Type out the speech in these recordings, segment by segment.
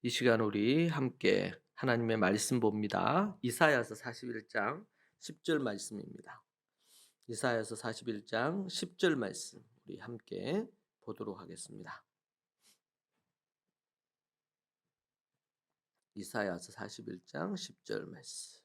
이 시간 우리 함께 하나님의 말씀 봅니다. 이사야서 41장 10절 말씀입니다. 이사야서 41장 10절 말씀 우리 함께 보도록 하겠습니다. 이사야서 41장 10절 말씀.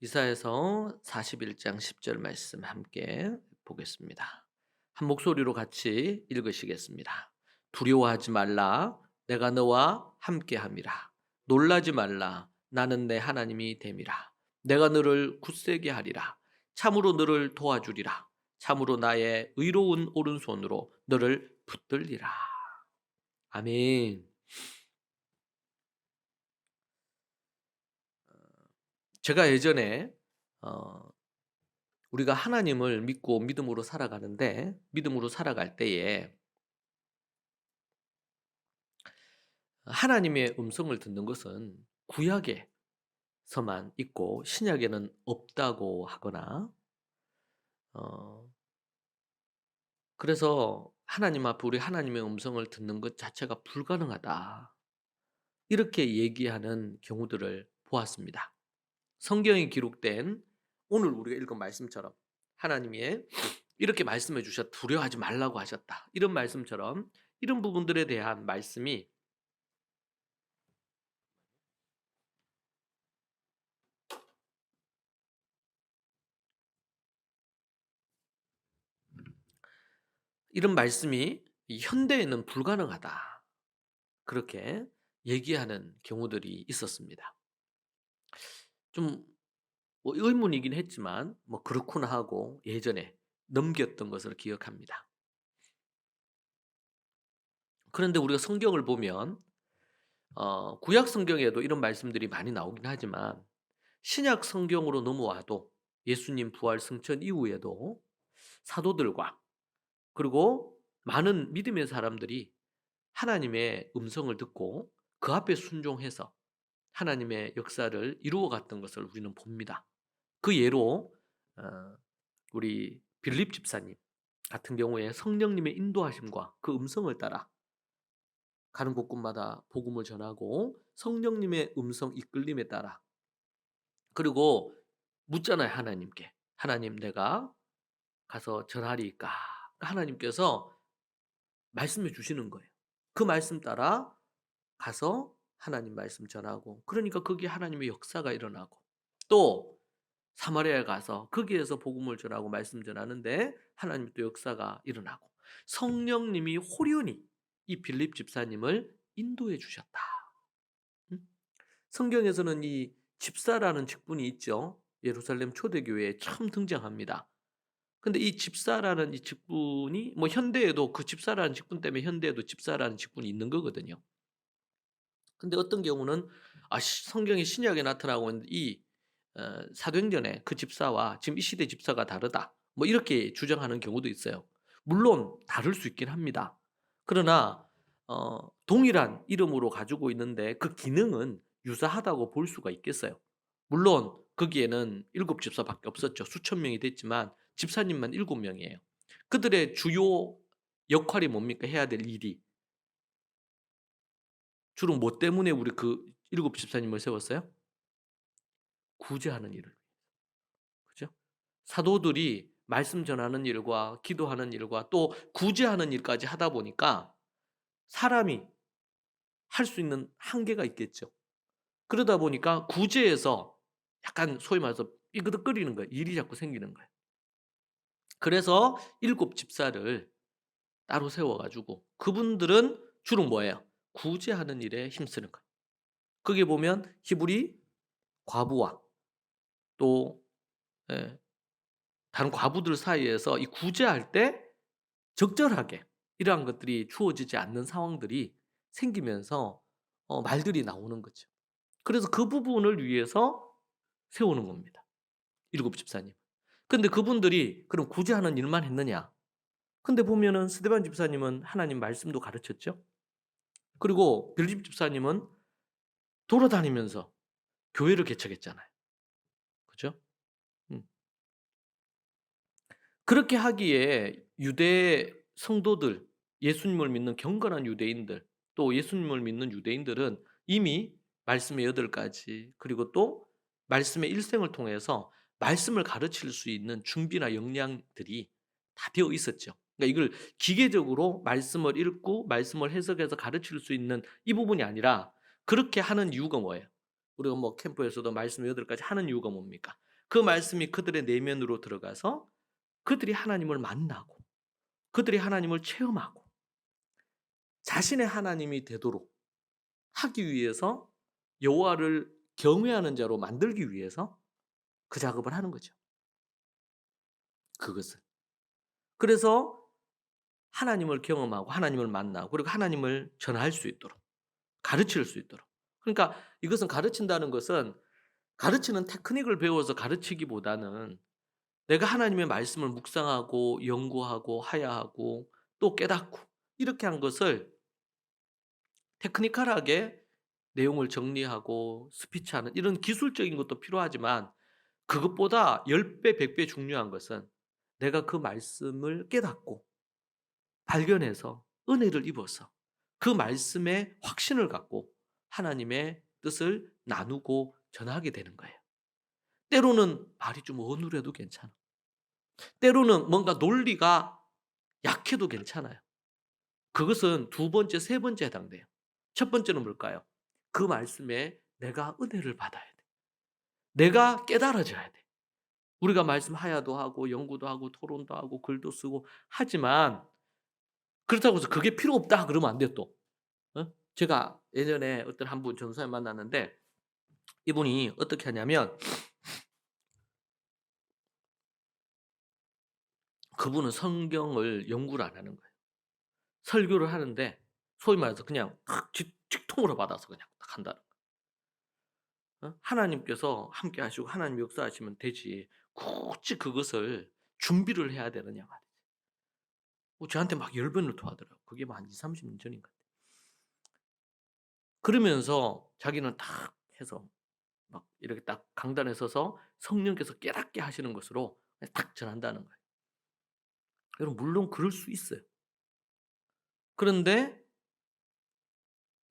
이사야서 41장 10절 말씀 함께 보겠습니다. 한 목소리로 같이 읽으시겠습니다. 두려워하지 말라. 내가 너와 함께함이라. 놀라지 말라. 나는 내 하나님이 됨이라. 내가 너를 굳세게 하리라. 참으로 너를 도와주리라. 참으로 나의 의로운 오른손으로 너를 붙들리라. 아멘. 제가 예전에 우리가 하나님을 믿고 믿음으로 살아가는데, 믿음으로 살아갈 때에 하나님의 음성을 듣는 것은 구약에서만 있고 신약에는 없다고 하거나, 그래서 하나님 앞에 우리 하나님의 음성을 듣는 것 자체가 불가능하다, 이렇게 얘기하는 경우들을 보았습니다. 성경에 기록된 오늘 우리가 읽은 말씀처럼 하나님이 이렇게 말씀해 주셨, 두려워하지 말라고 하셨다, 이런 말씀처럼 이런 부분들에 대한 말씀이 이런 말씀이 이 현대에는 불가능하다, 그렇게 얘기하는 경우들이 있었습니다. 좀 의문이긴 했지만 그렇구나 하고 예전에 넘겼던 것을 기억합니다. 그런데 우리가 성경을 보면 구약 성경에도 이런 말씀들이 많이 나오긴 하지만 신약 성경으로 넘어와도 예수님 부활 승천 이후에도 사도들과 그리고 많은 믿음의 사람들이 하나님의 음성을 듣고 그 앞에 순종해서 하나님의 역사를 이루어갔던 것을 우리는 봅니다. 그 예로 우리 빌립 집사님 같은 경우에 성령님의 인도하심과 그 음성을 따라 가는 곳곳마다 복음을 전하고 성령님의 음성 이끌림에 따라, 그리고 묻잖아요, 하나님께. 하나님, 내가 가서 전하리까? 하나님께서 말씀해 주시는 거예요. 그 말씀 따라 가서 하나님 말씀 전하고, 그러니까 거기에 하나님의 역사가 일어나고, 또 사마리아에 가서 거기에서 복음을 전하고 말씀 전하는데 하나님의 또 역사가 일어나고, 성령님이 호련히 이 빌립 집사님을 인도해 주셨다. 성경에서는 이 집사라는 직분이 있죠. 예루살렘 초대교회에 처음 등장합니다. 근데 이 집사라는 이 직분이 현대에도 그 집사라는 직분 때문에 현대에도 집사라는 직분이 있는 거거든요. 근데 어떤 경우는 성경의 신약에 나타나고 있는 이 사도행전의 그 집사와 지금 이 시대 집사가 다르다, 이렇게 주장하는 경우도 있어요. 물론 다를 수 있긴 합니다. 그러나 동일한 이름으로 가지고 있는데 그 기능은 유사하다고 볼 수가 있겠어요. 물론 거기에는 7 집사밖에 없었죠. 수천 명이 됐지만 집사님만 7명이에요. 그들의 주요 역할이 뭡니까? 해야 될 일이 주로 뭐 때문에 우리 그 7 집사님을 세웠어요? 구제하는 일을. 그죠? 사도들이 말씀 전하는 일과 기도하는 일과 또 구제하는 일까지 하다 보니까 사람이 할 수 있는 한계가 있겠죠. 그러다 보니까 구제에서 약간 소위 말해서 삐그덕거리는 거예요. 일이 자꾸 생기는 거예요. 그래서 7 집사를 따로 세워 가지고 그분들은 주로 뭐예요? 구제하는 일에 힘쓰는 거예요. 거기에 보면 히브리 과부와 또 예, 다른 과부들 사이에서 이 구제할 때 적절하게 이러한 것들이 주어지지 않는 상황들이 생기면서 말들이 나오는 거죠. 그래서 그 부분을 위해서 세우는 겁니다, 7 집사님. 근데 그분들이 그럼 구제하는 일만 했느냐? 근데 보면은 스데반 집사님은 하나님 말씀도 가르쳤죠. 그리고 빌립 집사님은 돌아다니면서 교회를 개척했잖아요. 그죠? 음. 그렇게 하기에 유대 성도들, 예수님을 믿는 경건한 유대인들, 또 예수님을 믿는 유대인들은 이미 말씀의 8가지 그리고 또 말씀의 일생을 통해서 말씀을 가르칠 수 있는 준비나 역량들이 다 되어 있었죠. 그러니까 이걸 기계적으로 말씀을 읽고 말씀을 해석해서 가르칠 수 있는 이 부분이 아니라 그렇게 하는 이유가 뭐예요? 우리가 뭐 캠프에서도 말씀의 8가지 하는 이유가 뭡니까? 그 말씀이 그들의 내면으로 들어가서 그들이 하나님을 만나고 그들이 하나님을 체험하고 자신의 하나님이 되도록 하기 위해서 여호와를 경외하는 자로 만들기 위해서 그 작업을 하는 거죠. 그것을. 그래서 하나님을 경험하고 하나님을 만나고 그리고 하나님을 전할 수 있도록 가르칠 수 있도록. 그러니까 이것은 가르친다는 것은 가르치는 테크닉을 배워서 가르치기보다는 내가 하나님의 말씀을 묵상하고 연구하고 하야하고 또 깨닫고 이렇게 한 것을 테크니컬하게 내용을 정리하고 스피치하는 이런 기술적인 것도 필요하지만 그것보다 10배, 100배 중요한 것은 내가 그 말씀을 깨닫고 발견해서 은혜를 입어서 그 말씀에 확신을 갖고 하나님의 뜻을 나누고 전하게 되는 거예요. 때로는 말이 좀 어눌해도 괜찮아. 때로는 뭔가 논리가 약해도 괜찮아요. 그것은 두 번째, 세 번째에 해당돼요. 첫 번째는 뭘까요? 그 말씀에 내가 은혜를 받아야 돼. 내가 깨달아져야 돼. 우리가 말씀 하야도 하고 연구도 하고 토론도 하고 글도 쓰고 하지만 그렇다고 해서 그게 필요 없다 그러면 안 돼요 또. 제가 예전에 어떤 한 분 전사님 만났는데 이분이 어떻게 하냐면 그분은 성경을 연구를 안 하는 거예요. 설교를 하는데 소위 말해서 그냥 직통으로 받아서 그냥 딱 한다는 하나님께서 함께 하시고 하나님 역사하시면 되지 굳이 그것을 준비를 해야 되느냐 말이지. 저한테 막 10번을 토하더라고요. 그게 뭐 한 20-30년 전인 것 같아요. 그러면서 자기는 딱 해서 막 이렇게 딱 강단에 서서 성령께서 깨닫게 하시는 것으로 딱 전한다는 거예요. 여러분 물론 그럴 수 있어요. 그런데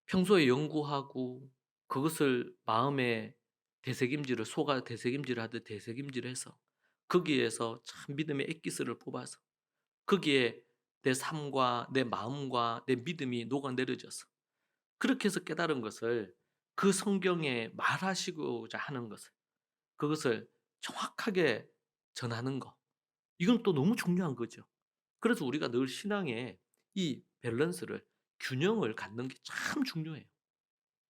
평소에 연구하고 그것을 마음에 되새김질을 속아 되새김질하듯 되새김질해서 거기에서 참 믿음의 엑기스를 뽑아서 거기에 내 삶과 내 마음과 내 믿음이 녹아내려져서 그렇게 해서 깨달은 것을 그 성경에 말하시고자 하는 것을 그것을 정확하게 전하는 것 이건 또 너무 중요한 거죠. 그래서 우리가 늘 신앙에 이 밸런스를 균형을 갖는 게 참 중요해요.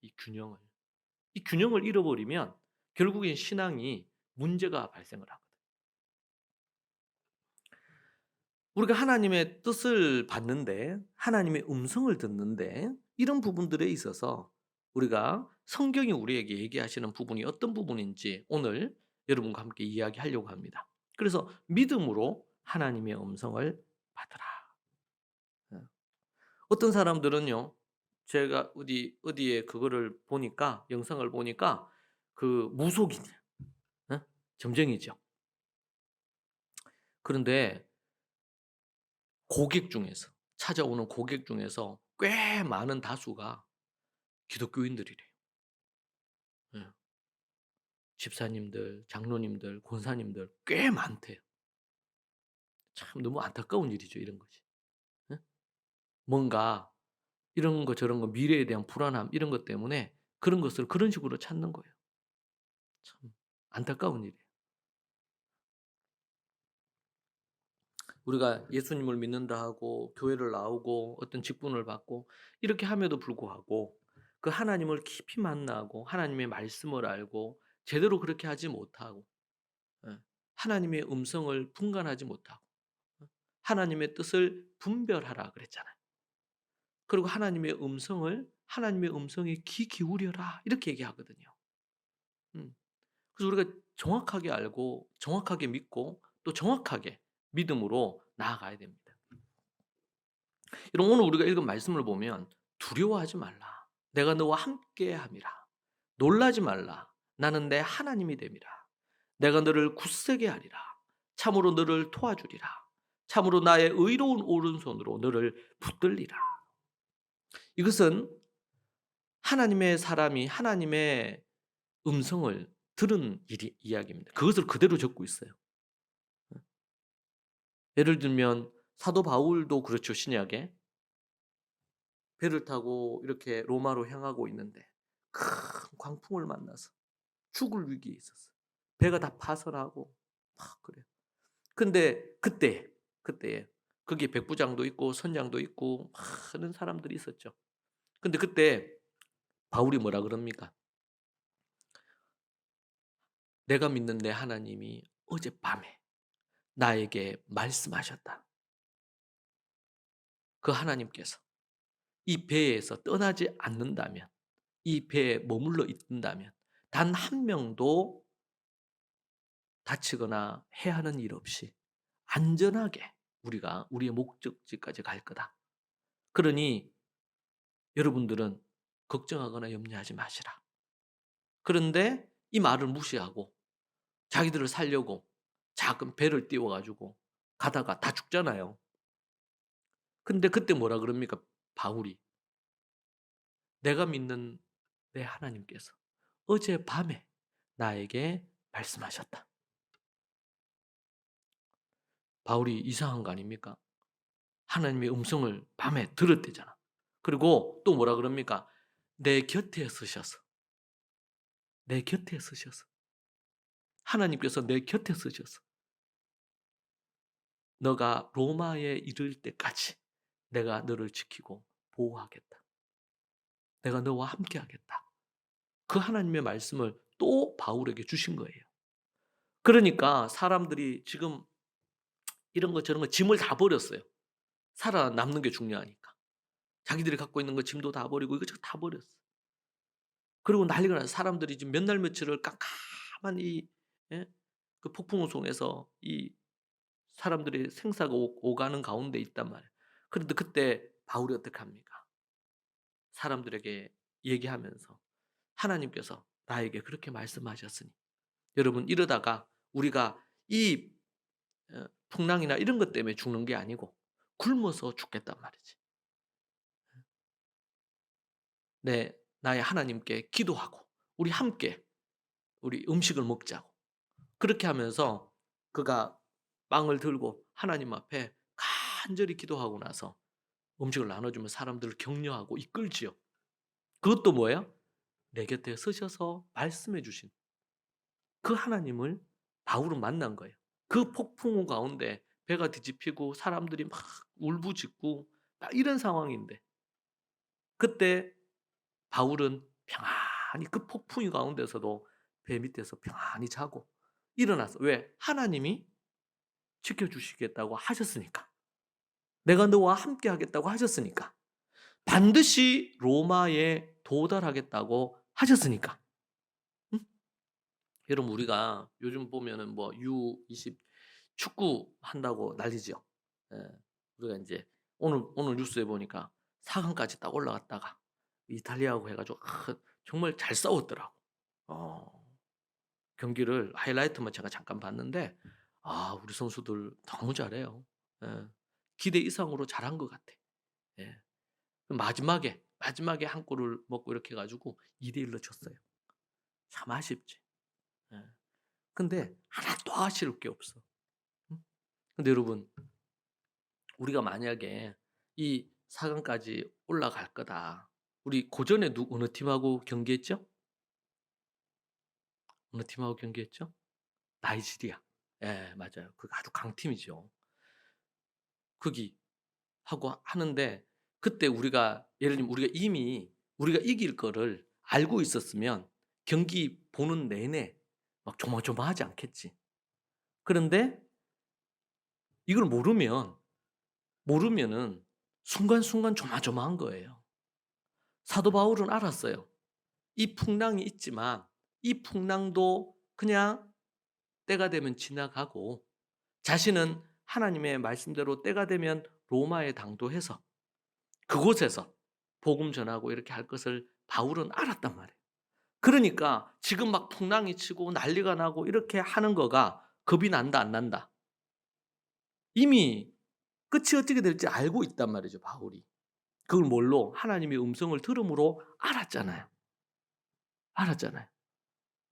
이 균형을. 이 균형을 잃어버리면 결국엔 신앙이 문제가 발생을 하거든요. 우리가 하나님의 뜻을 받는데 하나님의 음성을 듣는데 이런 부분들에 있어서 우리가 성경이 우리에게 얘기하시는 부분이 어떤 부분인지 오늘 여러분과 함께 이야기하려고 합니다. 그래서 믿음으로 하나님의 음성을 받으라. 어떤 사람들은요. 제가 어디에 그거를 보니까 영상을 보니까 그 무속인이에요. 점쟁이죠. 그런데 고객 중에서 찾아오는 고객 중에서 꽤 많은 다수가 기독교인들이래요. 예. 집사님들, 장로님들, 권사님들 꽤 많대요. 참 너무 안타까운 일이죠, 이런 것이. 예? 뭔가 이런 거 저런 거 미래에 대한 불안함 이런 것 때문에 그런 것을 그런 식으로 찾는 거예요. 참 안타까운 일이에요. 우리가 예수님을 믿는다 하고 교회를 나오고 어떤 직분을 받고 이렇게 함에도 불구하고 그 하나님을 깊이 만나고 하나님의 말씀을 알고 제대로 그렇게 하지 못하고 하나님의 음성을 분간하지 못하고 하나님의 뜻을 분별하라 그랬잖아요. 그리고 하나님의 음성에 귀 기울여라 이렇게 얘기하거든요. 음. 그래서 우리가 정확하게 알고 정확하게 믿고 또 정확하게 믿음으로 나아가야 됩니다. 오늘 우리가 읽은 말씀을 보면 두려워하지 말라. 내가 너와 함께함이라. 놀라지 말라. 나는 내 하나님이 됨이라. 내가 너를 굳세게 하리라. 참으로 너를 도와주리라. 참으로 나의 의로운 오른손으로 너를 붙들리라. 이것은 하나님의 사람이 하나님의 음성을 들은 이야기입니다. 그것을 그대로 적고 있어요. 예를 들면 사도 바울도 그렇죠. 신약에 배를 타고 이렇게 로마로 향하고 있는데 큰 광풍을 만나서 죽을 위기에 있었어요. 배가 다 파선하고 막 그래요. 근데 그때에 거기에 백부장도 있고 선장도 있고 많은 사람들이 있었죠. 근데 그때 바울이 뭐라 그럽니까? 내가 믿는 내 하나님이 어젯밤에 나에게 말씀하셨다. 그 하나님께서 이 배에서 떠나지 않는다면, 이 배에 머물러 있는다면 단 한 명도 다치거나 해하는 일 없이 안전하게 우리가 우리의 목적지까지 갈 거다. 그러니 여러분들은 걱정하거나 염려하지 마시라. 그런데 이 말을 무시하고 자기들을 살려고 작은 배를 띄워가지고 가다가 다 죽잖아요. 근데 그때 뭐라 그럽니까? 바울이 내가 믿는 내 하나님께서 어젯밤에 나에게 말씀하셨다. 바울이 이상한 거 아닙니까? 하나님의 음성을 밤에 들었대잖아. 그리고 또 뭐라 그럽니까? 내 곁에 서셔서. 내 곁에 서셔서. 하나님께서 내 곁에 서셔서. 너가 로마에 이를 때까지 내가 너를 지키고 보호하겠다. 내가 너와 함께 하겠다. 그 하나님의 말씀을 또 바울에게 주신 거예요. 그러니까 사람들이 지금 이런 거 저런 거 짐을 다 버렸어요. 살아남는 게 중요하니까. 자기들이 갖고 있는 거 짐도 다 버리고 이것저것 다 버렸어요. 그리고 난리가 나서 사람들이 지금 몇 날 며칠을 깜깜한 예? 그 폭풍우 속에서 이 사람들의 생사가 오가는 가운데 있단 말이에요. 그런데 그때 바울이 어떻게 합니까? 사람들에게 얘기하면서 하나님께서 나에게 그렇게 말씀하셨으니 여러분 이러다가 우리가 이 풍랑이나 이런 것 때문에 죽는 게 아니고 굶어서 죽겠단 말이지. 나의 하나님께 기도하고 우리 함께 우리 음식을 먹자고. 그렇게 하면서 그가 빵을 들고 하나님 앞에 간절히 기도하고 나서 음식을 나눠주면 사람들을 격려하고 이끌지요. 그것도 뭐예요? 내 곁에 서셔서 말씀해 주신 그 하나님을 바울은 만난 거예요. 그 폭풍우 가운데 배가 뒤집히고 사람들이 막 울부짖고 막 이런 상황인데 그때 바울은 평안히 그 폭풍이 가운데서도 배 밑에서 평안히 자고 일어나서 왜? 하나님이 지켜주시겠다고 하셨으니까. 내가 너와 함께 하겠다고 하셨으니까. 반드시 로마에 도달하겠다고 하셨으니까. 응? 여러분 우리가 요즘 보면은 뭐 U20 축구 한다고 난리죠. 예. 우리가 이제 오늘 뉴스에 보니까 4강까지 딱 올라갔다가 이탈리아하고 해가지고 정말 잘 싸웠더라고. 어, 경기를 하이라이트만 제가 잠깐 봤는데 우리 선수들 너무 잘해요. 예. 기대 이상으로 잘한 것 같아. 예. 마지막에 한 골을 먹고 이렇게 해가지고 2대1로 졌어요. 참 아쉽지. 예. 근데 하나도 아쉬울 게 없어. 응? 근데 여러분 우리가 만약에 이 4강까지 올라갈 거다. 우리 고전에 어느 팀하고 경기했죠? 어느 팀하고 경기했죠? 나이지리아. 예, 맞아요. 그 아주 강팀이죠. 거기 하고 하는데 그때 우리가 예를 들면 우리가 이미 우리가 이길 거를 알고 있었으면 경기 보는 내내 막 조마조마하지 않겠지. 그런데 이걸 모르면은 순간순간 조마조마한 거예요. 사도 바울은 알았어요. 이 풍랑이 있지만 이 풍랑도 그냥 때가 되면 지나가고 자신은 하나님의 말씀대로 때가 되면 로마에 당도해서 그곳에서 복음 전하고 이렇게 할 것을 바울은 알았단 말이에요. 그러니까 지금 막 풍랑이 치고 난리가 나고 이렇게 하는 거가 겁이 난다 안 난다? 이미 끝이 어떻게 될지 알고 있단 말이죠, 바울이. 그걸 뭘로? 하나님의 음성을 들음으로 알았잖아요. 알았잖아요.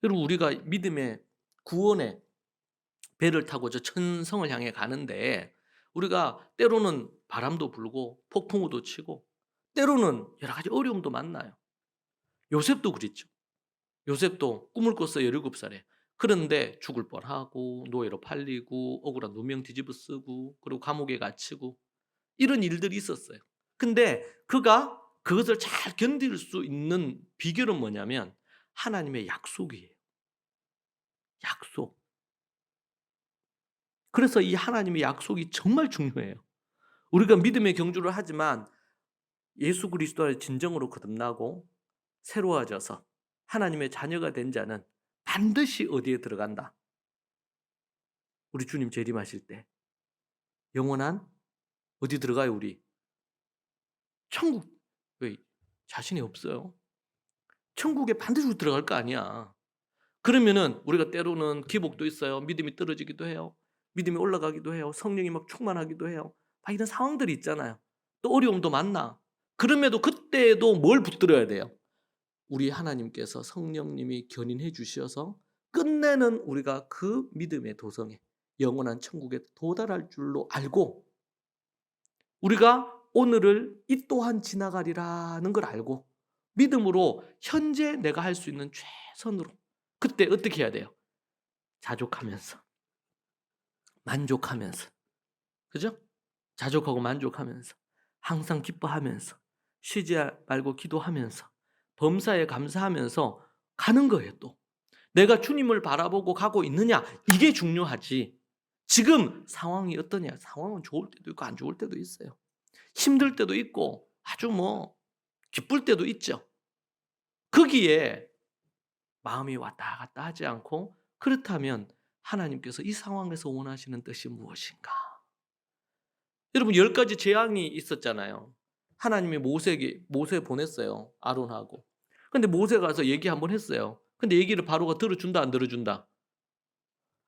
여러분 우리가 믿음의 구원의 배를 타고 저 천성을 향해 가는데 우리가 때로는 바람도 불고 폭풍우도 치고 때로는 여러 가지 어려움도 만나요. 요셉도 그랬죠. 요셉도 꿈을 꿨어요. 17살에. 그런데 죽을 뻔하고 노예로 팔리고 억울한 누명 뒤집어 쓰고 그리고 감옥에 갇히고 이런 일들이 있었어요. 근데 그가 그것을 잘 견딜 수 있는 비결은 뭐냐면 하나님의 약속이에요. 약속. 그래서 이 하나님의 약속이 정말 중요해요. 우리가 믿음의 경주를 하지만 예수 그리스도의 진정으로 거듭나고 새로워져서 하나님의 자녀가 된 자는 반드시 어디에 들어간다? 우리 주님 재림하실 때 영원한 어디 들어가요 우리? 천국. 왜 자신이 없어요? 천국에 반드시 들어갈 거 아니야. 그러면은 우리가 때로는 기복도 있어요. 믿음이 떨어지기도 해요. 믿음이 올라가기도 해요. 성령이 막 충만하기도 해요. 막 이런 상황들이 있잖아요. 또 어려움도 만나. 그럼에도 그때도 뭘 붙들어야 돼요? 우리 하나님께서 성령님이 견인해 주셔서 끝내는 우리가 그 믿음의 도성에 영원한 천국에 도달할 줄로 알고 우리가 오늘을 이 또한 지나가리라는 걸 알고 믿음으로 현재 내가 할 수 있는 최선으로 그때 어떻게 해야 돼요? 자족하면서 만족하면서 그죠? 자족하고 만족하면서 항상 기뻐하면서 쉬지 말고 기도하면서 범사에 감사하면서 가는 거예요 또. 내가 주님을 바라보고 가고 있느냐 이게 중요하지. 지금 상황이 어떠냐. 상황은 좋을 때도 있고 안 좋을 때도 있어요. 힘들 때도 있고 아주 기쁠 때도 있죠. 거기에 마음이 왔다 갔다 하지 않고 그렇다면 하나님께서 이 상황에서 원하시는 뜻이 무엇인가? 여러분 10가지 재앙이 있었잖아요. 하나님이 모세 보냈어요. 아론하고. 근데 모세가 가서 얘기 한번 했어요. 근데 얘기를 바로가 들어준다 안 들어준다?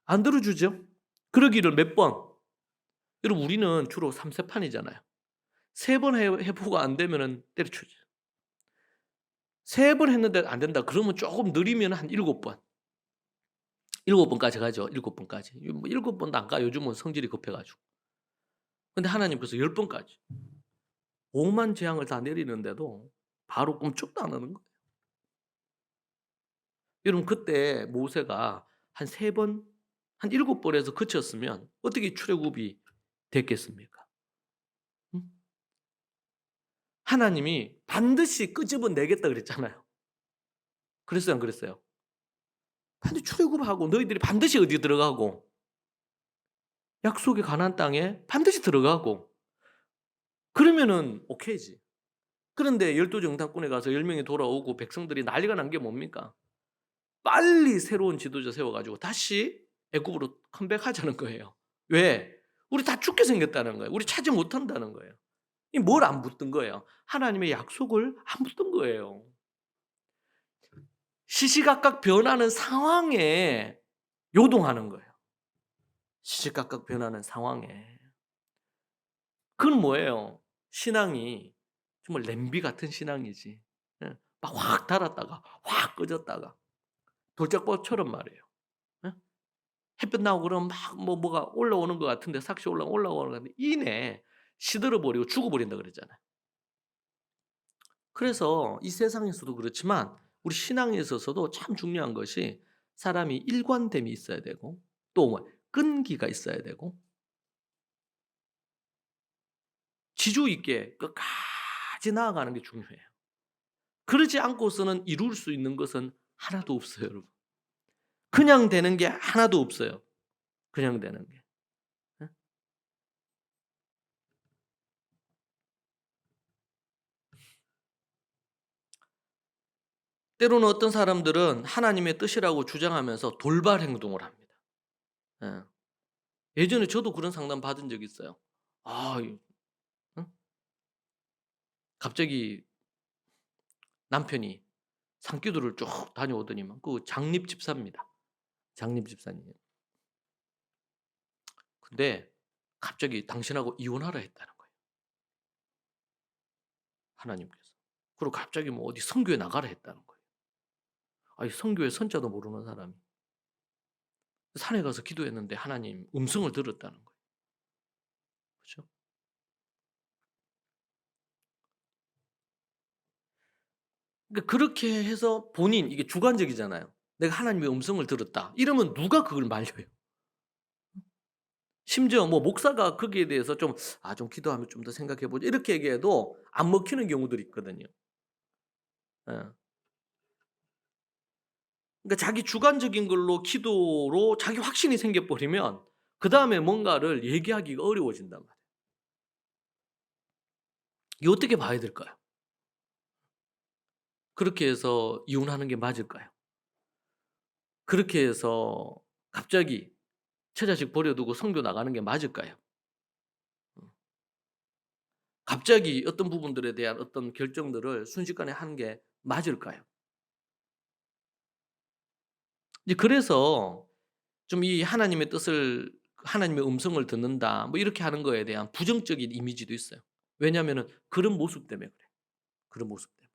안 들어주죠. 그러기를 몇 번? 여러분 우리는 주로 3세판이잖아요. 3번 해보고 안 되면은 때려치죠. 3번 했는데 안 된다. 그러면 조금 느리면 한 7번. 7번까지 가죠. 7번까지. 7번도 안 가. 요즘은 성질이 급해가지고. 근데 하나님께서 10번까지. 오만 재앙을 다 내리는데도 바로 꿈쩍도 안 하는 거예요. 여러분 그때 모세가 한 3번, 한 7번에서 그쳤으면 어떻게 출애굽이 됐겠습니까? 응? 하나님이 반드시 끄집어내겠다 그랬잖아요. 그랬어요 안 그랬어요? 반드시 출애굽하고 너희들이 반드시 어디 들어가고 약속의 가나안 땅에 반드시 들어가고 그러면은 오케이지. 그런데 열두 정탐꾼에 가서 10명이 돌아오고 백성들이 난리가 난 게 뭡니까? 빨리 새로운 지도자 세워가지고 다시 애굽으로 컴백하자는 거예요. 왜? 우리 다 죽게 생겼다는 거예요. 우리 차지 못한다는 거예요. 이 뭘 안 붙든 거예요? 하나님의 약속을 안 붙든 거예요. 시시각각 변하는 상황에 요동하는 거예요. 시시각각 변하는 상황에. 그건 뭐예요? 신앙이 정말 냄비 같은 신앙이지. 예. 막 확 달았다가 확 꺼졌다가 돌짝법처럼 말이에요. 예? 햇볕 나오고 그러면 막 뭐가 올라오는 것 같은데 삭시 올라오는 것 같은데 이내 시들어 버리고 죽어 버린다 그랬잖아요. 그래서 이 세상에서도 그렇지만 우리 신앙에 있어서도 참 중요한 것이 사람이 일관됨이 있어야 되고 또 끈기가 있어야 되고 지주 있게 끝까지 나아가는 게 중요해요. 그러지 않고서는 이룰 수 있는 것은 하나도 없어요, 여러분. 그냥 되는 게 하나도 없어요. 그냥 되는 게. 예? 때로는 어떤 사람들은 하나님의 뜻이라고 주장하면서 돌발 행동을 합니다. 예. 예전에 저도 그런 상담 받은 적이 있어요. 아, 응? 갑자기 남편이 산기도를 쭉 다녀오더니만 그 장립 집사입니다. 장립 집사님. 근데 갑자기 당신하고 이혼하라 했다는 거예요. 하나님께서. 그리고 갑자기 뭐 어디 선교에 나가라 했다는 거예요. 아니 선교의 선자도 모르는 사람이 산에 가서 기도했는데 하나님 음성을 들었다는 거예요. 그렇죠? 그러니까 그렇게 해서 본인 이게 주관적이잖아요. 내가 하나님의 음성을 들었다. 이러면 누가 그걸 말려요? 심지어 뭐 목사가 거기에 대해서 좀 기도하면 좀 더 생각해 보자 이렇게 얘기해도 안 먹히는 경우들이 있거든요. 예. 그러니까 자기 주관적인 걸로 기도로 자기 확신이 생겨 버리면 그다음에 뭔가를 얘기하기가 어려워진단 말이에요. 이거 어떻게 봐야 될까요? 그렇게 해서 이혼하는 게 맞을까요? 그렇게 해서 갑자기 처자식 버려두고 선교 나가는 게 맞을까요? 갑자기 어떤 부분들에 대한 어떤 결정들을 순식간에 하는 게 맞을까요? 이제 그래서 좀 이 하나님의 뜻을 하나님의 음성을 듣는다 뭐 이렇게 하는 거에 대한 부정적인 이미지도 있어요. 왜냐하면은 그런 모습 때문에 그래요. 그런 모습 때문에.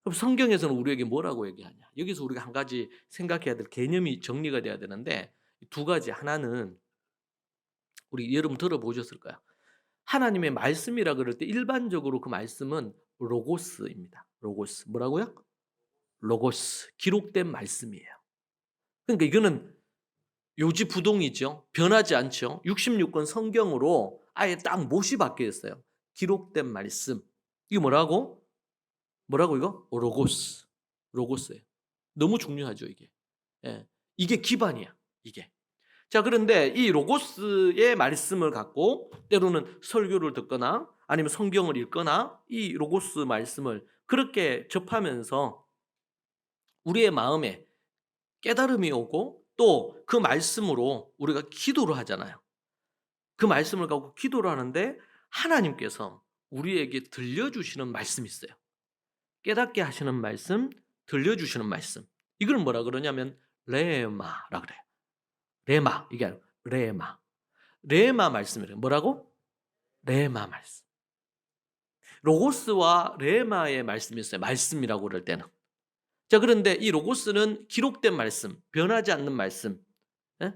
그럼 성경에서는 우리에게 뭐라고 얘기하냐? 여기서 우리가 한 가지 생각해야 될 개념이 정리가 돼야 되는데 두 가지. 하나는 우리 여러분 들어보셨을까요? 하나님의 말씀이라 그럴 때 일반적으로 그 말씀은 로고스입니다. 로고스. 뭐라고요? 로고스. 기록된 말씀이에요. 그러니까 이거는 요지부동이죠. 변하지 않죠. 66권 성경으로 아예 딱 못이 박혀 있어요. 기록된 말씀. 이게 뭐라고? 뭐라고 이거? 로고스. 로고스예요. 너무 중요하죠, 이게. 예. 이게 기반이야, 이게. 자, 그런데 이 로고스의 말씀을 갖고 때로는 설교를 듣거나 아니면 성경을 읽거나 이 로고스 말씀을 그렇게 접하면서 우리의 마음에 깨달음이 오고 또 그 말씀으로 우리가 기도를 하잖아요. 그 말씀을 갖고 기도를 하는데 하나님께서 우리에게 들려주시는 말씀이 있어요. 깨닫게 하시는 말씀, 들려주시는 말씀. 이걸 뭐라 그러냐면 레마라 그래요. 레마 이게 아니고 레마. 레마 말씀이래요. 뭐라고? 레마 말씀. 로고스와 레마의 말씀이 있어요. 말씀이라고 그럴 때는. 자, 그런데 이 로고스는 기록된 말씀, 변하지 않는 말씀. 예?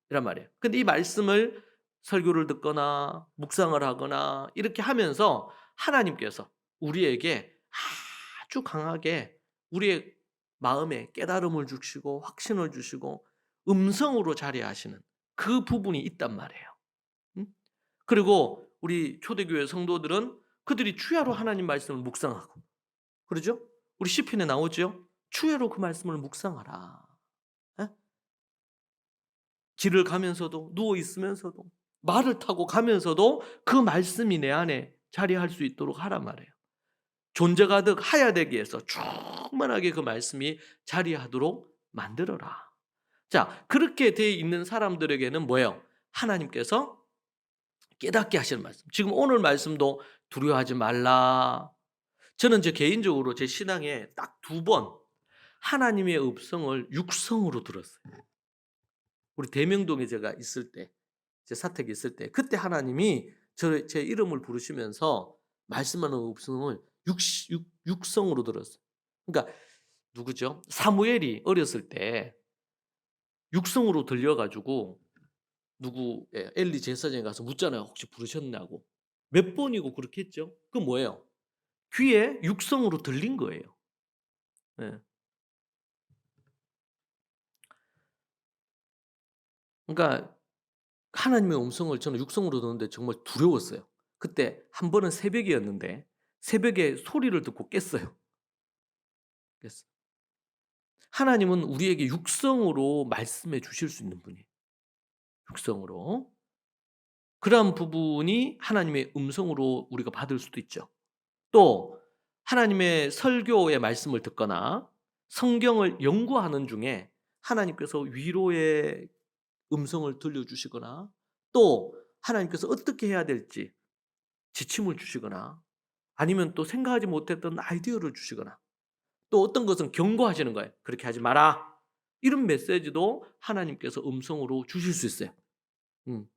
이란 말이에요. 근데 이 말씀을 설교를 듣거나 묵상을 하거나 이렇게 하면서 하나님께서 우리에게 아주 강하게 우리의 마음에 깨달음을 주시고 확신을 주시고 음성으로 자리하시는 그 부분이 있단 말이에요. 음? 그리고 우리 초대교회 성도들은 그들이 주야로 하나님 말씀을 묵상하고 그러죠? 우리 시편에 나오죠? 주야로 그 말씀을 묵상하라. 예? 길을 가면서도 누워 있으면서도 말을 타고 가면서도 그 말씀이 내 안에 자리할 수 있도록 하란 말이에요. 존재 가득 하야 되기 위해서 충만하게 그 말씀이 자리하도록 만들어라. 자, 그렇게 돼 있는 사람들에게는 뭐예요? 하나님께서 깨닫게 하시는 말씀. 지금 오늘 말씀도 두려워하지 말라. 저는 제 개인적으로 제 신앙에 딱 두 번 하나님의 음성을 육성으로 들었어요. 우리 대명동에 제가 있을 때, 제 사택에 있을 때, 그때 하나님이 제 이름을 부르시면서 말씀하는 음성을 육성으로 들었어요. 그러니까 누구죠? 사무엘이 어렸을 때 육성으로 들려가지고 누구 엘리 제사장에 가서 묻잖아요. 혹시 부르셨냐고. 몇 번이고 그렇게 했죠. 그 뭐예요? 귀에 육성으로 들린 거예요. 예. 그러니까 하나님의 음성을 저는 육성으로 듣는데 정말 두려웠어요. 그때 한 번은 새벽이었는데 새벽에 소리를 듣고 깼어요. 깼어요. 하나님은 우리에게 육성으로 말씀해 주실 수 있는 분이에요. 육성으로. 그러한 부분이 하나님의 음성으로 우리가 받을 수도 있죠. 또 하나님의 설교의 말씀을 듣거나 성경을 연구하는 중에 하나님께서 위로의 음성을 들려주시거나 또 하나님께서 어떻게 해야 될지 지침을 주시거나 아니면 또 생각하지 못했던 아이디어를 주시거나 또 어떤 것은 경고하시는 거예요. 그렇게 하지 마라. 이런 메시지도 하나님께서 음성으로 주실 수 있어요. 음.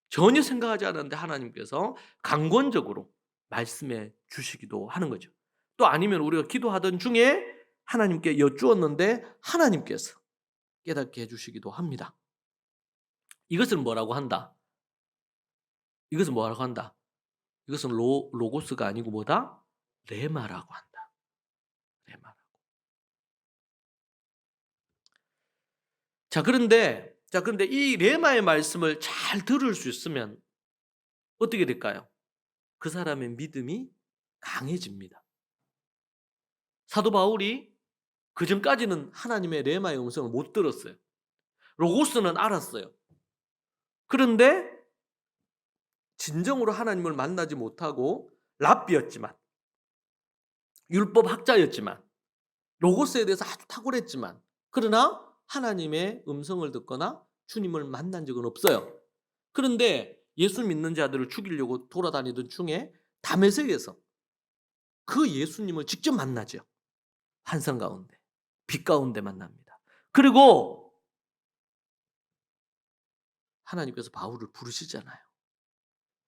전혀 생각하지 않았는데 하나님께서 강권적으로 말씀해 주시기도 하는 거죠. 또 아니면 우리가 기도하던 중에 하나님께 여쭈었는데 하나님께서 깨닫게 해 주시기도 합니다. 이것을 뭐라고 한다? 이것은 뭐라고 한다? 이것은 로고스가 아니고 뭐다? 레마라고 한다. 레마. 그런데 이 레마의 말씀을 잘 들을 수 있으면 어떻게 될까요? 그 사람의 믿음이 강해집니다. 사도 바울이 그전까지는 하나님의 레마의 음성을 못 들었어요. 로고스는 알았어요. 그런데 진정으로 하나님을 만나지 못하고 랍비였지만, 율법 학자였지만, 로고스에 대해서 아주 탁월했지만, 그러나 하나님의 음성을 듣거나 주님을 만난 적은 없어요. 그런데 예수 믿는 자들을 죽이려고 돌아다니던 중에 다메섹에서 그 예수님을 직접 만나죠. 환상 가운데, 빛 가운데 만납니다. 그리고 하나님께서 바울을 부르시잖아요.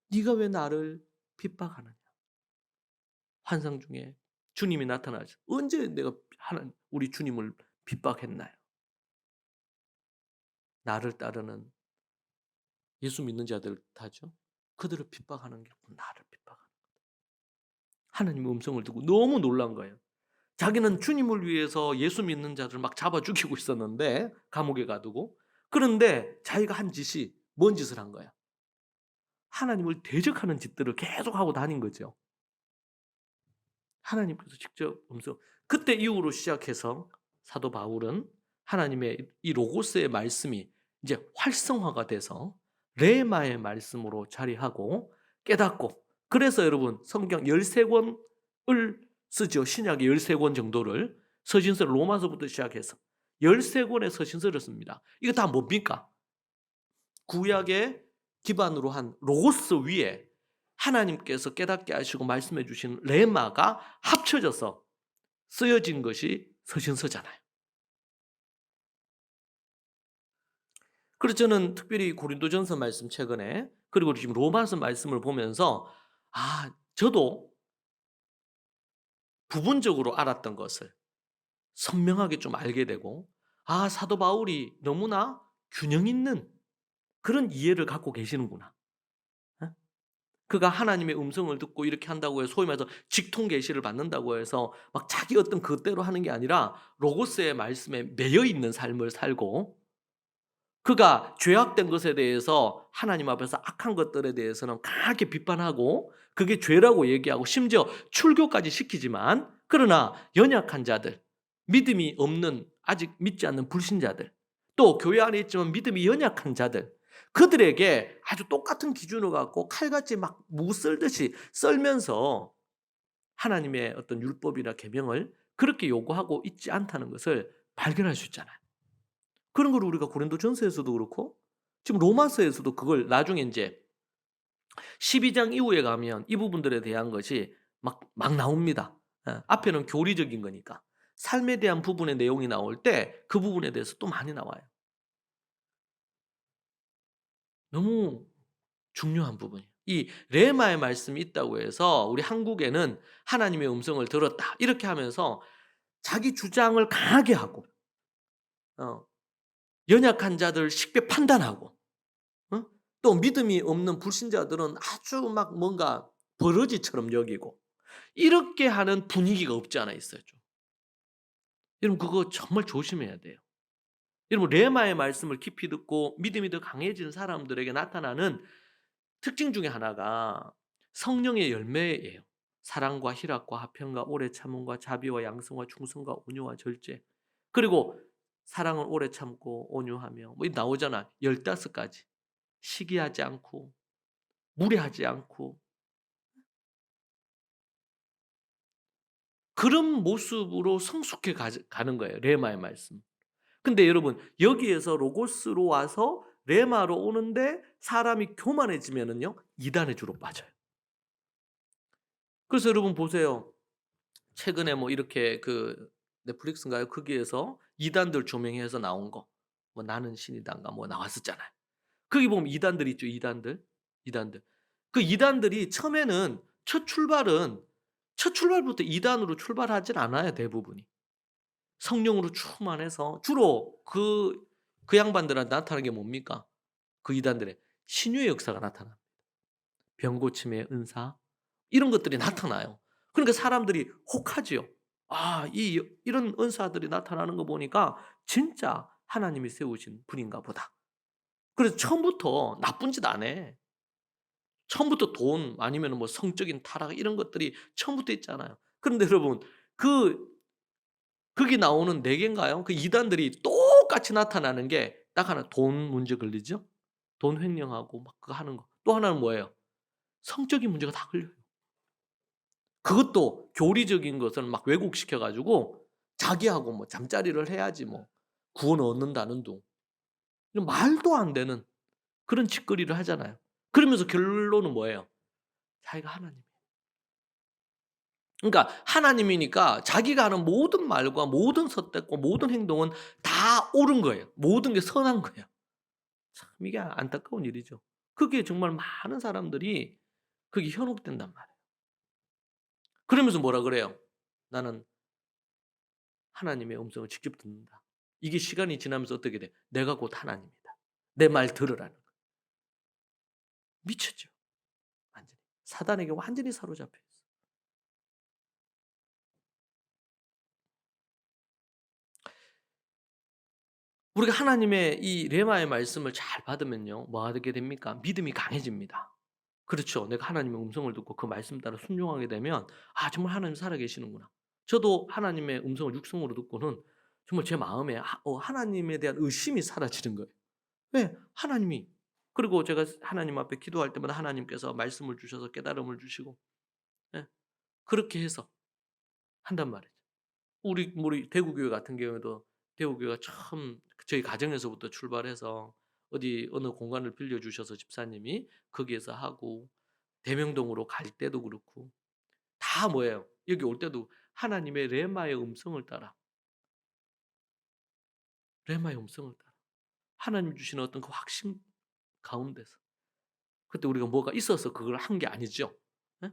네가 왜 나를 핍박하느냐? 환상 중에 주님이 나타나죠. 언제 내가 우리 주님을 핍박했나요? 나를 따르는 예수 믿는 자들 탓죠. 그들을 핍박하는 게 나를 핍박하는 거다. 하나님의 음성을 듣고 너무 놀란 거예요. 자기는 주님을 위해서 예수 믿는 자들 막 잡아 죽이고 있었는데 감옥에 가두고, 그런데 자기가 한 짓이 뭔 짓을 한 거야? 하나님을 대적하는 짓들을 계속 하고 다닌 거죠. 하나님께서 직접 그때 이후로 시작해서 사도 바울은 하나님의 이 로고스의 말씀이 이제 활성화가 돼서 레마의 말씀으로 자리하고 깨닫고, 그래서 여러분 성경 13권을 쓰죠. 신약의 13권 정도를, 서신서 로마서부터 시작해서 13권의 서신서를 씁니다. 이거 다 뭡니까? 구약의 기반으로 한 로고스 위에 하나님께서 깨닫게 하시고 말씀해 주신 레마가 합쳐져서 쓰여진 것이 서신서잖아요. 그래서 저는 특별히 고린도전서 말씀 최근에, 그리고 지금 로마서 말씀을 보면서 저도 부분적으로 알았던 것을 선명하게 좀 알게 되고, 사도 바울이 너무나 균형 있는 그런 이해를 갖고 계시는구나. 그가 하나님의 음성을 듣고 이렇게 한다고 해서 소위 말해서 직통 계시를 받는다고 해서 막 자기 어떤 그대로 하는 게 아니라 로고스의 말씀에 매여 있는 삶을 살고, 그가 죄악된 것에 대해서 하나님 앞에서 악한 것들에 대해서는 강하게 비판하고 그게 죄라고 얘기하고 심지어 출교까지 시키지만, 그러나 연약한 자들, 믿음이 없는 아직 믿지 않는 불신자들, 또 교회 안에 있지만 믿음이 연약한 자들, 그들에게 아주 똑같은 기준을 갖고 칼같이 막 무 썰듯이 썰면서 하나님의 어떤 율법이나 계명을 그렇게 요구하고 있지 않다는 것을 발견할 수 있잖아요. 그런 걸 우리가 고린도전서에서도 그렇고 지금 로마서에서도 그걸 나중에 이제 12장 이후에 가면 이 부분들에 대한 것이 막 나옵니다. 앞에는 교리적인 거니까. 삶에 대한 부분의 내용이 나올 때 그 부분에 대해서 또 많이 나와요. 너무 중요한 부분이에요. 이 레마의 말씀이 있다고 해서 우리 한국에는 하나님의 음성을 들었다 이렇게 하면서 자기 주장을 강하게 하고, 연약한 자들 쉽게 판단하고, 또 믿음이 없는 불신자들은 아주 막 뭔가 버러지처럼 여기고, 이렇게 하는 분위기가 없지 않아 있어요. 좀. 여러분 그거 정말 조심해야 돼요. 여러분 레마의 말씀을 깊이 듣고 믿음이 더 강해진 사람들에게 나타나는 특징 중에 하나가 성령의 열매예요. 사랑과 희락과 화평과 오래 참음과 자비와 양성과 충성과 온유와 절제. 그리고 사랑을 오래 참고 온유하며 뭐 나오잖아. 15가지. 시기하지 않고 무례하지 않고 그런 모습으로 성숙해 가는 거예요. 레마의 말씀. 근데 여러분 여기에서 로고스로 와서 레마로 오는데 사람이 교만해지면은요 이단의 주로 빠져요. 그래서 여러분 보세요. 최근에 뭐 이렇게 그 넷플릭스인가요? 거기에서 이단들 조명해서 나온 거, 뭐 나는 신이다인가 뭐 나왔었잖아요. 거기 보면 이단들 있죠, 이단들. 이단들. 그 이단들이 처음에는 첫 출발부터 이단으로 출발하진 않아요, 대부분이. 성령으로 충만해서 주로 그 양반들한테 나타나는 게 뭡니까? 그 이단들의 신유의 역사가 나타납니다. 병 고침의 은사 이런 것들이 나타나요. 그러니까 사람들이 혹하지요. '아 이런 은사들이 나타나는 거 보니까 진짜 하나님이 세우신 분인가 보다.' 그래서 처음부터 나쁜 짓 안 해. 처음부터 돈 아니면은 뭐 성적인 타락 이런 것들이 처음부터 있잖아요. 그런데 여러분 그 거기 나오는 4 개인가요? 그 이단들이 똑같이 나타나는 게 딱 하나 돈 문제 걸리죠? 돈 횡령하고 막 그거 하는 거. 또 하나는 뭐예요? 성적인 문제가 다 걸려요. 그것도 교리적인 것을 막 왜곡시켜 가지고 자기하고 뭐 잠자리를 해야지 뭐 구원 얻는다는 둥. 이런 말도 안 되는 그런 짓거리를 하잖아요. 그러면서 결론은 뭐예요? 자기가 하나님. 그러니까 하나님이니까 자기가 하는 모든 말과 모든 선택과 모든 행동은 다 옳은 거예요. 모든 게 선한 거예요. 참 이게 안타까운 일이죠. 그게 정말 많은 사람들이 그게 현혹된단 말이에요. 그러면서 뭐라 그래요? "나는 하나님의 음성을 직접 듣는다." 이게 시간이 지나면서 어떻게 돼? "내가 곧 하나님이다. 내 말 들으라는 거예요." 미쳤죠. 완전히. 사단에게 완전히 사로잡혀 있어. 우리가 하나님의 이 레마의 말씀을 잘 받으면요. 뭐 하게 됩니까? 믿음이 강해집니다. 그렇죠. 내가 하나님의 음성을 듣고 그 말씀 따라 순종하게 되면 '아 정말 하나님 살아 계시는구나.' 저도 하나님의 음성을 육성으로 듣고는 정말 제 마음에 하나님에 대한 의심이 사라지는 거예요. 왜? 하나님이 그리고 제가 하나님 앞에 기도할 때마다 하나님께서 말씀을 주셔서 깨달음을 주시고 예 그렇게 해서 한단 말이죠. 우리 대구교회 같은 경우에도 대구교회가 처음 저희 가정에서부터 출발해서 어느 공간을 빌려 주셔서 집사님이 거기에서 하고 대명동으로 갈 때도 그렇고 다 뭐예요? 여기 올 때도 하나님의 레마의 음성을 따라 레마의 음성을 따라 하나님 주시는 어떤 그 확신 가운데서 그때 우리가 뭐가 있어서 그걸 한 게 아니죠. 예?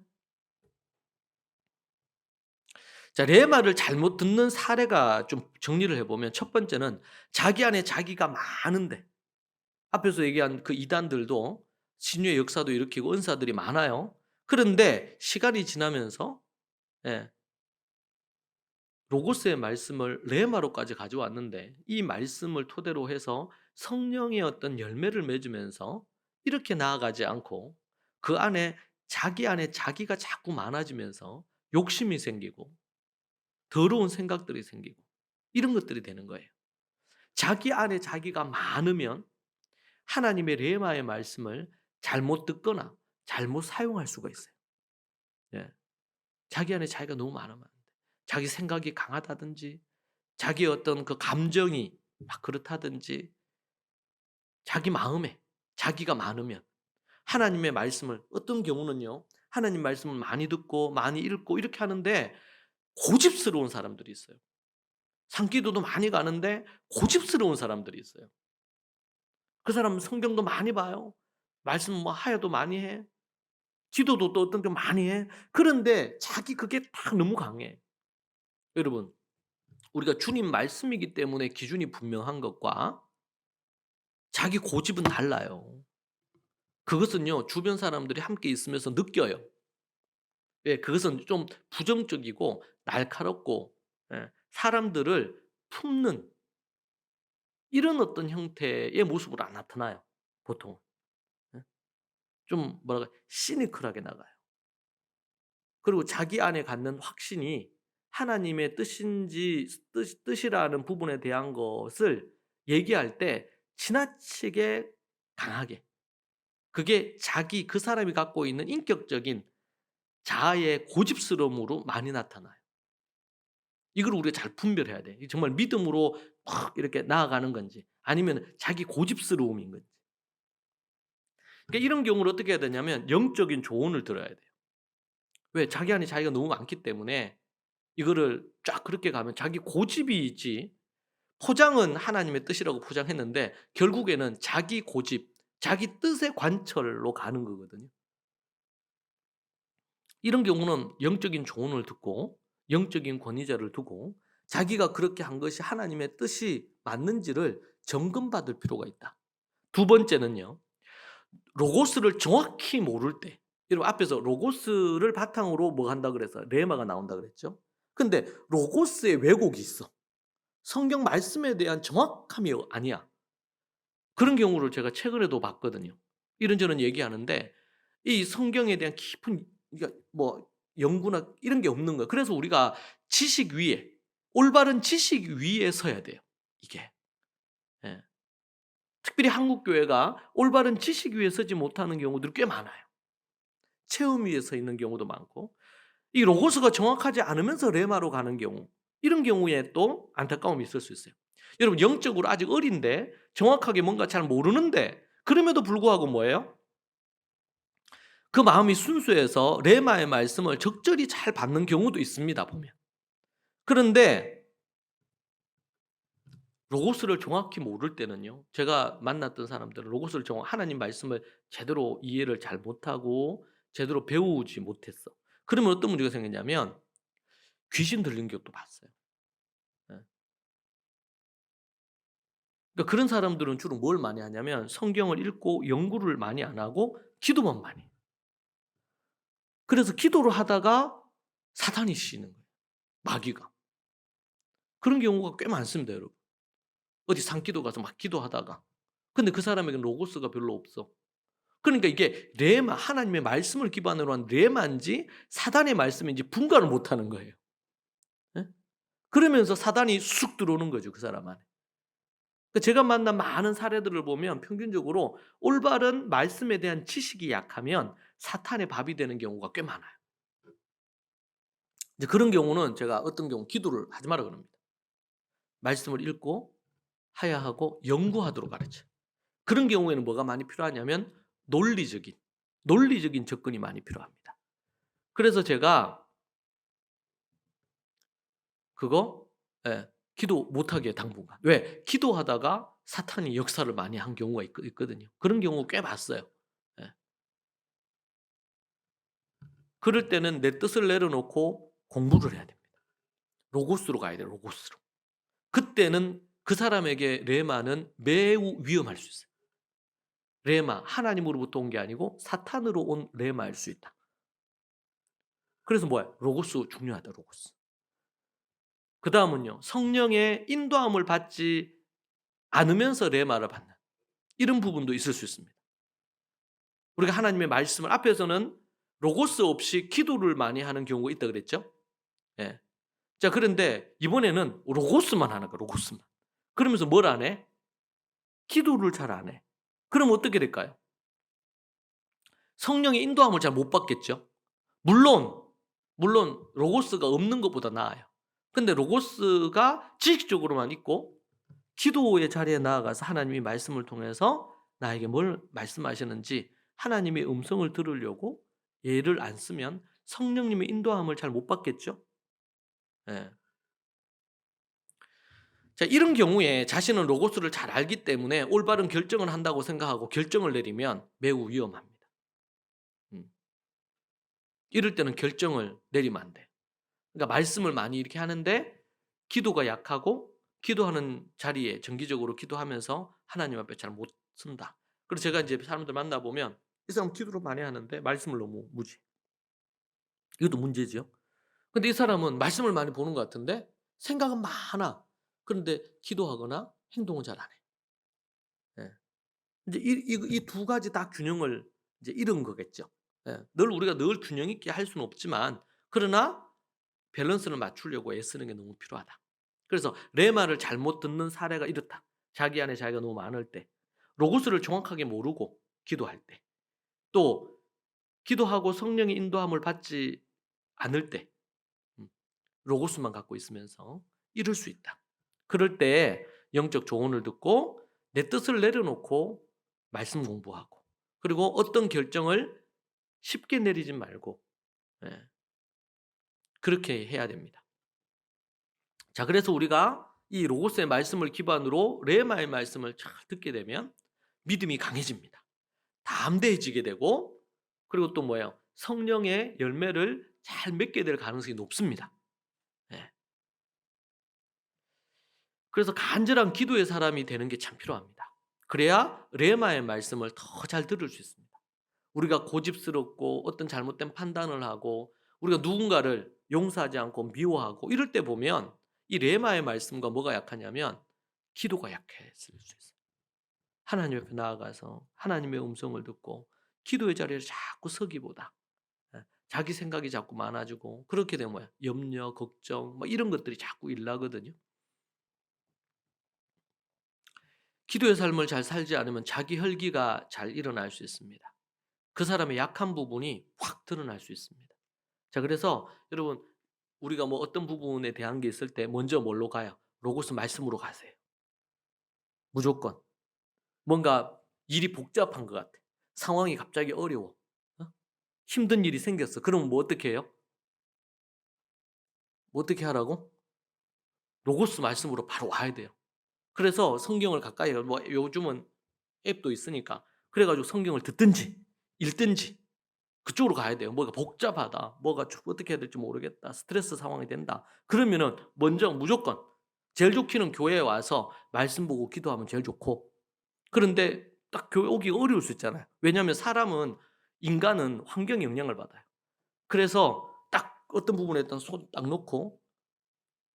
자 레마를 잘못 듣는 사례가 좀 정리를 해 보면 첫 번째는 자기 안에 자기가 많은데 앞에서 얘기한 그 이단들도 신유의 역사도 일으키고 은사들이 많아요. 그런데 시간이 지나면서 예 로고스의 말씀을 레마로까지 가져왔는데 이 말씀을 토대로 해서 성령의 어떤 열매를 맺으면서 이렇게 나아가지 않고 그 안에 자기 안에 자기가 자꾸 많아지면서 욕심이 생기고 더러운 생각들이 생기고 이런 것들이 되는 거예요. 자기 안에 자기가 많으면 하나님의 레마의 말씀을 잘못 듣거나 잘못 사용할 수가 있어요. 예. 자기 안에 자기가 너무 많으면 안 돼. 자기 생각이 강하다든지 자기의 어떤 그 감정이 막 그렇다든지 자기 마음에 자기가 많으면 하나님의 말씀을 어떤 경우는요. 하나님 말씀을 많이 듣고 많이 읽고 이렇게 하는데 고집스러운 사람들이 있어요. 산기도도 많이 가는데 고집스러운 사람들이 있어요. 그 사람은 성경도 많이 봐요. 말씀 뭐 하야도 많이 해. 기도도 또 어떤 때 많이 해. 그런데 자기 그게 딱 너무 강해. 여러분 우리가 주님 말씀이기 때문에 기준이 분명한 것과 자기 고집은 달라요. 그것은요 주변 사람들이 함께 있으면서 느껴요. 예 그것은 좀 부정적이고 날카롭고 예 사람들을 품는 이런 어떤 형태의 모습으로 안 나타나요 보통은. 예. 좀 뭐랄까 시니컬하게 나가요. 그리고 자기 안에 갖는 확신이 하나님의 뜻인지 뜻이라는 부분에 대한 것을 얘기할 때 지나치게 강하게 그게 자기 그 사람이 갖고 있는 인격적인 자아의 고집스러움으로 많이 나타나요. 이걸 우리가 잘 분별해야 돼. 이게 정말 믿음으로 확 이렇게 나아가는 건지 아니면 자기 고집스러움인 건지. 그러니까 이런 경우를 어떻게 해야 되냐면 영적인 조언을 들어야 돼요. 왜? 자기 안에 자기가 너무 많기 때문에 이거를 쫙 그렇게 가면 자기 고집이 있지 포장은 하나님의 뜻이라고 포장했는데 결국에는 자기 고집, 자기 뜻의 관철로 가는 거거든요. 이런 경우는 영적인 조언을 듣고 영적인 권위자를 두고 자기가 그렇게 한 것이 하나님의 뜻이 맞는지를 점검받을 필요가 있다. 두 번째는요. 로고스를 정확히 모를 때, 여러분 앞에서 로고스를 바탕으로 뭐 한다 그래서 레마가 나온다 그랬죠. 근데 로고스의 왜곡이 있어. 성경 말씀에 대한 정확함이 아니야. 그런 경우를 제가 최근에도 봤거든요. 이런저런 얘기하는데 이 성경에 대한 깊은, 그러니까 뭐 연구나 이런 게 없는 거예요. 그래서 우리가 지식 위에, 올바른 지식 위에 서야 돼요. 이게. 예. 특별히 한국 교회가 올바른 지식 위에 서지 못하는 경우들이 꽤 많아요. 체험 위에 서 있는 경우도 많고, 이 로고스가 정확하지 않으면서 레마로 가는 경우, 이런 경우에 또 안타까움이 있을 수 있어요. 여러분 영적으로 아직 어린데 정확하게 뭔가 잘 모르는데 그럼에도 불구하고 뭐예요? 그 마음이 순수해서 레마의 말씀을 적절히 잘 받는 경우도 있습니다, 보면. 그런데 로고스를 정확히 모를 때는요. 제가 만났던 사람들은 로고스를 하나님 말씀을 제대로 이해를 잘 못하고 제대로 배우지 못했어. 그러면 어떤 문제가 생겼냐면 귀신 들린 것도 봤어요. 예. 그러니까 그런 사람들은 주로 뭘 많이 하냐면 성경을 읽고 연구를 많이 안 하고 기도만 많이 해요. 그래서 기도를 하다가 사탄이 씌이는 거예요. 마귀가. 그런 경우가 꽤 많습니다, 여러분. 어디 산기도 가서 막 기도하다가. 근데 그 사람에게는 로고스가 별로 없어. 그러니까 이게 레마, 하나님의 말씀을 기반으로 한 레마인지 사단의 말씀인지 분간을 못 하는 거예요. 예? 그러면서 사단이 쑥 들어오는 거죠, 그 사람 안에. 그러니까 제가 만난 많은 사례들을 보면 평균적으로 올바른 말씀에 대한 지식이 약하면 사탄의 밥이 되는 경우가 꽤 많아요. 이제 그런 경우는 제가 어떤 경우 기도를 하지 마라 그럽니다. 말씀을 읽고 하야 하고 연구하도록 가르쳐요. 그런 경우에는 뭐가 많이 필요하냐면 논리적인 접근이 많이 필요합니다. 그래서 제가 그거 예, 기도 못하게 해요, 당분간. 왜? 기도하다가 사탄이 역사를 많이 한 경우가 있거든요. 그런 경우 꽤 봤어요. 예. 그럴 때는 내 뜻을 내려놓고 공부를 해야 됩니다. 로고스로 가야 돼요, 로고스로. 그때는 그 사람에게 레마는 매우 위험할 수 있어요. 레마, 하나님으로부터 온 게 아니고 사탄으로 온 레마일 수 있다. 그래서 뭐야? 로고스 중요하다, 로고스. 그 다음은요, 성령의 인도함을 받지 않으면서 레마를 받는 이런 부분도 있을 수 있습니다. 우리가 하나님의 말씀을 앞에서는 로고스 없이 기도를 많이 하는 경우가 있다 그랬죠? 예. 자, 그런데 이번에는 로고스만 하는 거야, 로고스만. 그러면서 뭘 안 해? 기도를 잘 안 해. 그럼 어떻게 될까요? 성령의 인도함을 잘 못 받겠죠? 물론, 로고스가 없는 것보다 나아요. 근데 로고스가 지식적으로만 있고 기도의 자리에 나아가서 하나님이 말씀을 통해서 나에게 뭘 말씀하시는지 하나님의 음성을 들으려고 얘를 안 쓰면 성령님의 인도함을 잘 못 받겠죠? 예. 자, 이런 경우에 자신은 로고스를 잘 알기 때문에 올바른 결정을 한다고 생각하고 결정을 내리면 매우 위험합니다. 이럴 때는 결정을 내리면 안 돼. 그러니까 말씀을 많이 이렇게 하는데 기도가 약하고 기도하는 자리에 정기적으로 기도하면서 하나님 앞에 잘 못 쓴다. 그래서 제가 이제 사람들 만나보면 이 사람 기도를 많이 하는데 말씀을 너무 무지. 이것도 문제지요. 근데 이 사람은 말씀을 많이 보는 것 같은데 생각은 많아. 그런데 기도하거나 행동은 잘 안 해. 예. 이제 이 두 가지 다 균형을 이제 잃은 거겠죠. 예. 우리가 늘 균형 있게 할 수는 없지만 그러나 밸런스를 맞추려고 애쓰는 게 너무 필요하다. 그래서 레마를 잘못 듣는 사례가 이렇다. 자기 안에 자기가 너무 많을 때, 로고스를 정확하게 모르고 기도할 때, 또 기도하고 성령의 인도함을 받지 않을 때, 음, 로고스만 갖고 있으면서 이럴 수 있다. 그럴 때 영적 조언을 듣고 내 뜻을 내려놓고 말씀 공부하고, 그리고 어떤 결정을 쉽게 내리지 말고 예, 그렇게 해야 됩니다. 자, 그래서 우리가 이 로고스의 말씀을 기반으로 레마의 말씀을 잘 듣게 되면 믿음이 강해집니다. 담대해지게 되고 그리고 또 뭐예요? 성령의 열매를 잘 맺게 될 가능성이 높습니다. 예. 그래서 간절한 기도의 사람이 되는 게 참 필요합니다. 그래야 레마의 말씀을 더 잘 들을 수 있습니다. 우리가 고집스럽고 어떤 잘못된 판단을 하고 우리가 누군가를 용서하지 않고 미워하고 이럴 때 보면 이 레마의 말씀과 뭐가 약하냐면 기도가 약해질 수 있어요. 하나님 앞에 나아가서 하나님의 음성을 듣고 기도의 자리에 자꾸 서기보다 자기 생각이 자꾸 많아지고 그렇게 되면 뭐야? 염려, 걱정 뭐 이런 것들이 자꾸 일나거든요. 기도의 삶을 잘 살지 않으면 자기 혈기가 잘 일어날 수 있습니다. 그 사람의 약한 부분이 확 드러날 수 있습니다. 자, 그래서 여러분 우리가 뭐 어떤 부분에 대한 게 있을 때 먼저 뭘로 가요? 로고스 말씀으로 가세요. 무조건. 뭔가 일이 복잡한 것 같아. 상황이 갑자기 어려워. 어? 힘든 일이 생겼어. 그럼 뭐 어떻게 해요? 뭐 어떻게 하라고? 로고스 말씀으로 바로 와야 돼요. 그래서 성경을 가까이 뭐 요즘은 앱도 있으니까 그래 가지고 성경을 듣든지 읽든지 그쪽으로 가야 돼요. 뭐가 복잡하다. 뭐가 어떻게 해야 될지 모르겠다. 스트레스 상황이 된다. 그러면은 먼저 무조건 제일 좋기는 교회에 와서 말씀 보고 기도하면 제일 좋고 그런데 딱 교회 오기 어려울 수 있잖아요. 왜냐하면 사람은 인간은 환경에 영향을 받아요. 그래서 딱 어떤 부분에 딱 손 딱 놓고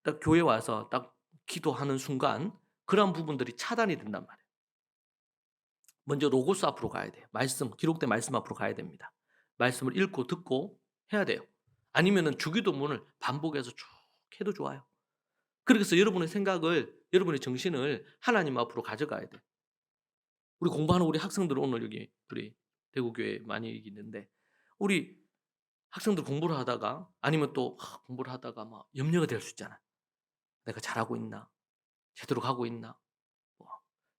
딱 교회 와서 딱 기도하는 순간 그런 부분들이 차단이 된단 말이에요. 먼저 로고스 앞으로 가야 돼요. 말씀, 기록된 말씀 앞으로 가야 됩니다. 말씀을 읽고 듣고 해야 돼요. 아니면은 주기도문을 반복해서 쭉 해도 좋아요. 그래서 여러분의 생각을, 여러분의 정신을 하나님 앞으로 가져가야 돼요. 우리 공부하는 우리 학생들 오늘 여기 우리 대구교회 많이 있는데 우리 학생들 공부를 하다가 아니면 또 공부를 하다가 막 염려가 될 수 있잖아요. 내가 잘하고 있나? 제대로 가고 있나? 뭐.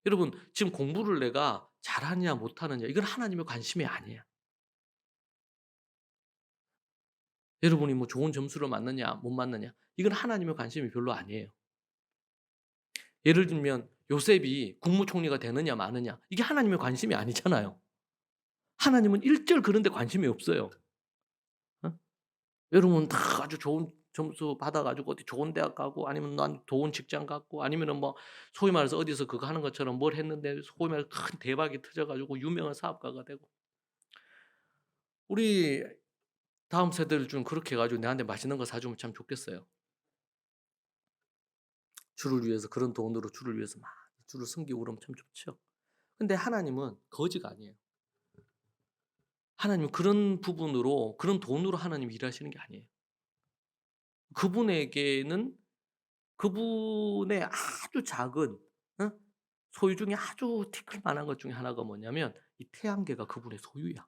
여러분 지금 공부를 내가 잘하냐 못하느냐 이건 하나님의 관심이 아니에요. 여러분이 뭐 좋은 점수를 맞느냐 못 맞느냐 이건 하나님의 관심이 별로 아니에요. 예를 들면 요셉이 국무총리가 되느냐 마느냐 이게 하나님의 관심이 아니잖아요. 하나님은 일절 그런 데 관심이 없어요. 어? 여러분 다 아주 좋은 점수 받아 가지고 어디 좋은 대학 가고 아니면 난 좋은 직장 갖고 아니면은 뭐 소위 말해서 어디서 그거 하는 것처럼 뭘 했는데 소위 말해서 큰 대박이 터져 가지고 유명한 사업가가 되고 우리 다음 세대들 중 그렇게 해 가지고 내한테 맛있는 거 사주면 참 좋겠어요. 주를 위해서 그런 돈으로 주를 위해서 막 주를 섬기고 그러면 참 좋죠. 근데 하나님은 거지가 아니에요. 하나님은 그런 부분으로 그런 돈으로 하나님이 일하시는 게 아니에요. 그분에게는 그분의 아주 작은 소유 중에 아주 티끌 만한 것 중에 하나가 뭐냐면 이 태양계가 그분의 소유야.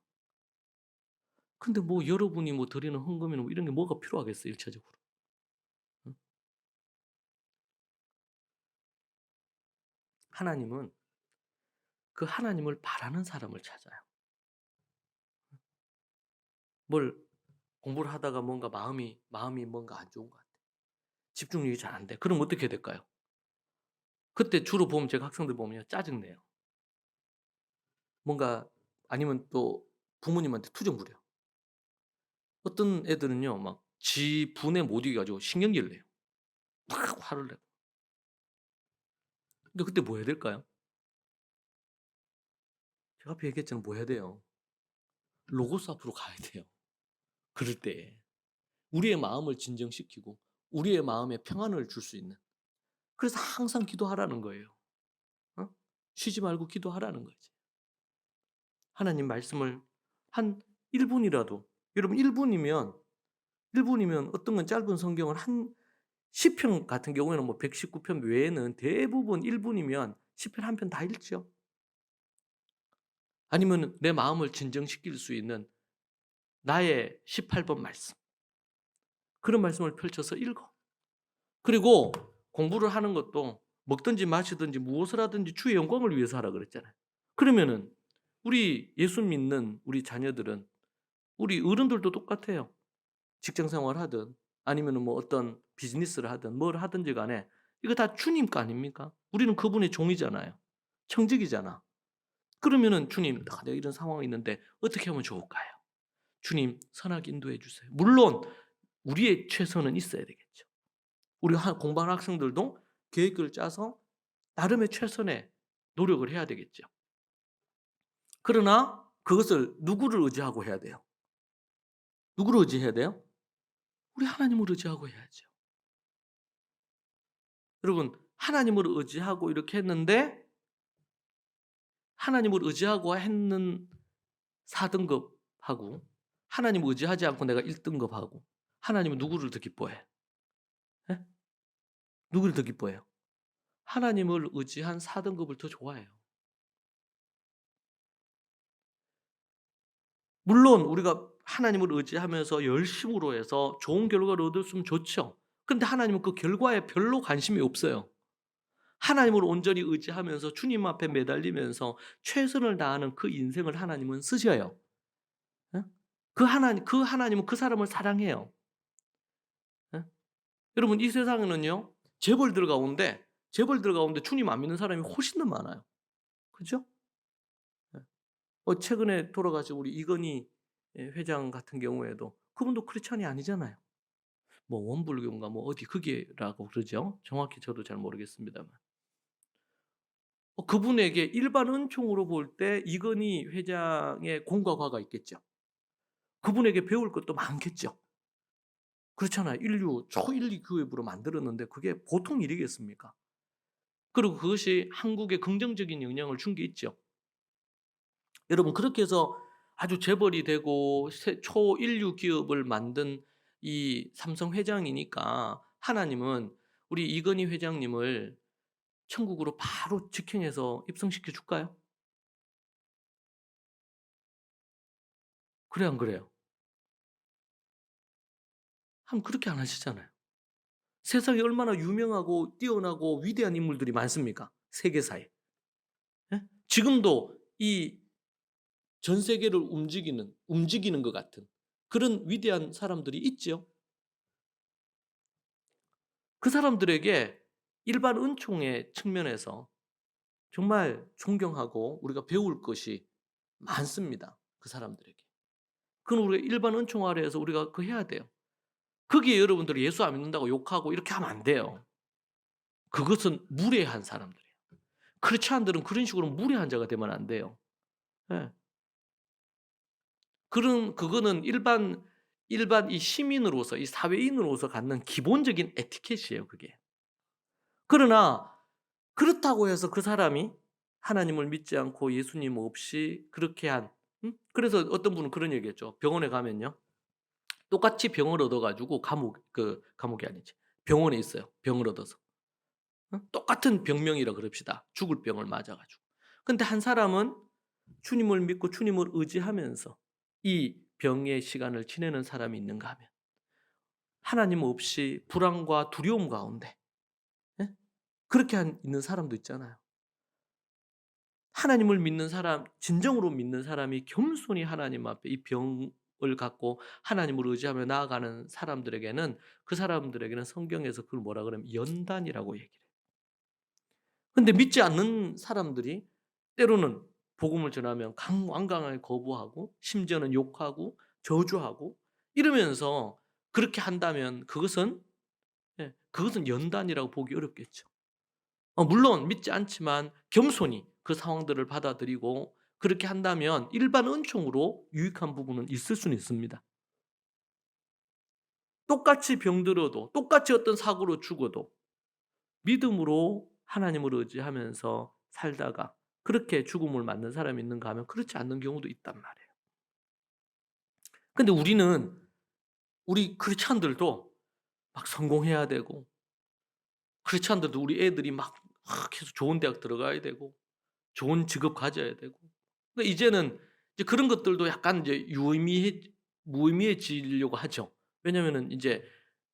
근데 뭐 여러분이 뭐 드리는 헌금이나 뭐 이런 게 뭐가 필요하겠어요, 일차적으로. 응? 하나님은 그 하나님을 바라는 사람을 찾아요. 뭘 공부를 하다가 뭔가 마음이 뭔가 안 좋은 것 같아. 집중력이 잘 안 돼. 그럼 어떻게 해야 될까요? 그때 주로 보면 제가 학생들 보면요. 짜증내요. 뭔가 아니면 또 부모님한테 투정 부려요. 어떤 애들은요. 막 지 분에 못 이겨 가지고 신경질 내요. 막 화를 내고. 근데 그때 뭐 해야 될까요? 제가 앞에 얘기했잖아요. 뭐 해야 돼요? 로고스 앞으로 가야 돼요. 그럴 때 우리의 마음을 진정시키고 우리의 마음에 평안을 줄 수 있는 그래서 항상 기도하라는 거예요. 어? 쉬지 말고 기도하라는 거지. 하나님 말씀을 한 1 분이라도 여러분 1 분이면 어떤 건 짧은 성경을 한 시편 같은 경우에는 뭐 119편 외에는 대부분 1 분이면 시편 한 편 다 읽죠. 아니면 내 마음을 진정시킬 수 있는 나의 18번 말씀. 그런 말씀을 펼쳐서 읽어. 그리고 공부를 하는 것도 먹든지 마시든지 무엇을 하든지 주의 영광을 위해서 하라 그랬잖아요. 그러면은 우리 예수 믿는 우리 자녀들은 우리 어른들도 똑같아요. 직장 생활하든 아니면은 뭐 어떤 비즈니스를 하든 뭘 하든지 간에 이거 다 주님 거 아닙니까? 우리는 그분의 종이잖아요. 청직이잖아. 그러면은 "주님, 내가 이런 상황이 있는데 어떻게 하면 좋을까요?" "주님, 선하게 인도해 주세요." 물론 우리의 최선은 있어야 되겠죠. 우리 공부하는 학생들도 계획을 짜서 나름의 최선의 노력을 해야 되겠죠. 그러나 그것을 누구를 의지하고 해야 돼요? 누구를 의지해야 돼요? 우리 하나님을 의지하고 해야죠. 여러분, 하나님을 의지하고 이렇게 했는데 하나님을 의지하고 했는 4등급하고 하나님을 의지하지 않고 내가 1등급하고 하나님은 누구를 더 기뻐해? 예? 누구를 더 기뻐해요? 하나님을 의지한 4등급을 더 좋아해요. 물론 우리가 하나님을 의지하면서 열심으로 해서 좋은 결과를 얻었으면 좋죠. 근데 하나님은 그 결과에 별로 관심이 없어요. 하나님을 온전히 의지하면서 주님 앞에 매달리면서 최선을 다하는 그 인생을 하나님은 쓰셔요. 예? 그 하나님은 그 사람을 사랑해요. 예? 여러분, 이 세상에는요. 재벌들 가운데 주님 안 믿는 사람이 훨씬 더 많아요. 그죠? 예. 최근에 돌아가신 우리 이건희 회장 같은 경우에도 그분도 크리스찬이 아니잖아요. 뭐 원불교인가 뭐 어디 그게라고 그러죠. 정확히 저도 잘 모르겠습니다만. 그분에게 일반 은총으로 볼 때 이건희 회장의 공과 과가 있겠죠. 그분에게 배울 것도 많겠죠. 그렇잖아요. 인류 초일리 교회부로 만들었는데 그게 보통 일이겠습니까? 그리고 그것이 한국에 긍정적인 영향을 준 게 있죠. 여러분, 그렇게 해서 아주 재벌이 되고 초인류 기업을 만든 이 삼성 회장이니까 하나님은 우리 이건희 회장님을 천국으로 바로 직행해서 입성시켜 줄까요? 그래요, 안 그래요? 하면 그렇게 안 하시잖아요. 세상에 얼마나 유명하고 뛰어나고 위대한 인물들이 많습니까? 세계사에. 예? 지금도 이 전 세계를 움직이는 것 같은 그런 위대한 사람들이 있죠. 그 사람들에게 일반 은총의 측면에서 정말 존경하고 우리가 배울 것이 많습니다. 그 사람들에게. 그건 우리가 일반 은총 아래에서 우리가 그 해야 돼요. 거기에 여러분들이 예수 안 믿는다고 욕하고 이렇게 하면 안 돼요. 그것은 무례한 사람들이에요. 크리스찬들은 그런 식으로 무례한 자가 되면 안 돼요. 예. 그거는 일반 이 시민으로서 이 사회인으로서 갖는 기본적인 에티켓이에요, 그게. 그러나 그렇다고 해서 그 사람이 하나님을 믿지 않고 예수님 없이 그렇게 그래서 어떤 분은 그런 얘기했죠. 병원에 가면요. 똑같이 병을 얻어 가지고 감옥이 아니지. 병원에 있어요. 병을 얻어서. 똑같은 병명이라 그럽시다. 죽을 병을 맞아 가지고. 근데 한 사람은 주님을 믿고 주님을 의지하면서 이 병의 시간을 지내는 사람이 있는가 하면 하나님 없이 불안과 두려움 가운데, 예? 그렇게 있는 사람도 있잖아요. 하나님을 믿는 사람, 진정으로 믿는 사람이 겸손히 하나님 앞에 이 병을 갖고 하나님을 의지하며 나아가는 사람들에게는 그 사람들에게는 성경에서 그걸 뭐라 그러면 연단이라고 얘기를 해요. 근데 믿지 않는 사람들이 때로는 복음을 전하면 완강하게 거부하고 심지어는 욕하고 저주하고 이러면서 그렇게 한다면 그것은 연단이라고 보기 어렵겠죠. 물론 믿지 않지만 겸손히 그 상황들을 받아들이고 그렇게 한다면 일반 은총으로 유익한 부분은 있을 수는 있습니다. 똑같이 병들어도 똑같이 어떤 사고로 죽어도 믿음으로 하나님을 의지하면서 살다가 그렇게 죽음을 맞는 사람이 있는가 하면 그렇지 않는 경우도 있단 말이에요. 근데 우리 크리스찬들도 막 성공해야 되고 크리스찬들도 우리 애들이 막 계속 좋은 대학 들어가야 되고 좋은 직업 가져야 되고. 그러니까 이제는 이제 그런 것들도 약간 이제 무의미해지려고 하죠. 왜냐면은 이제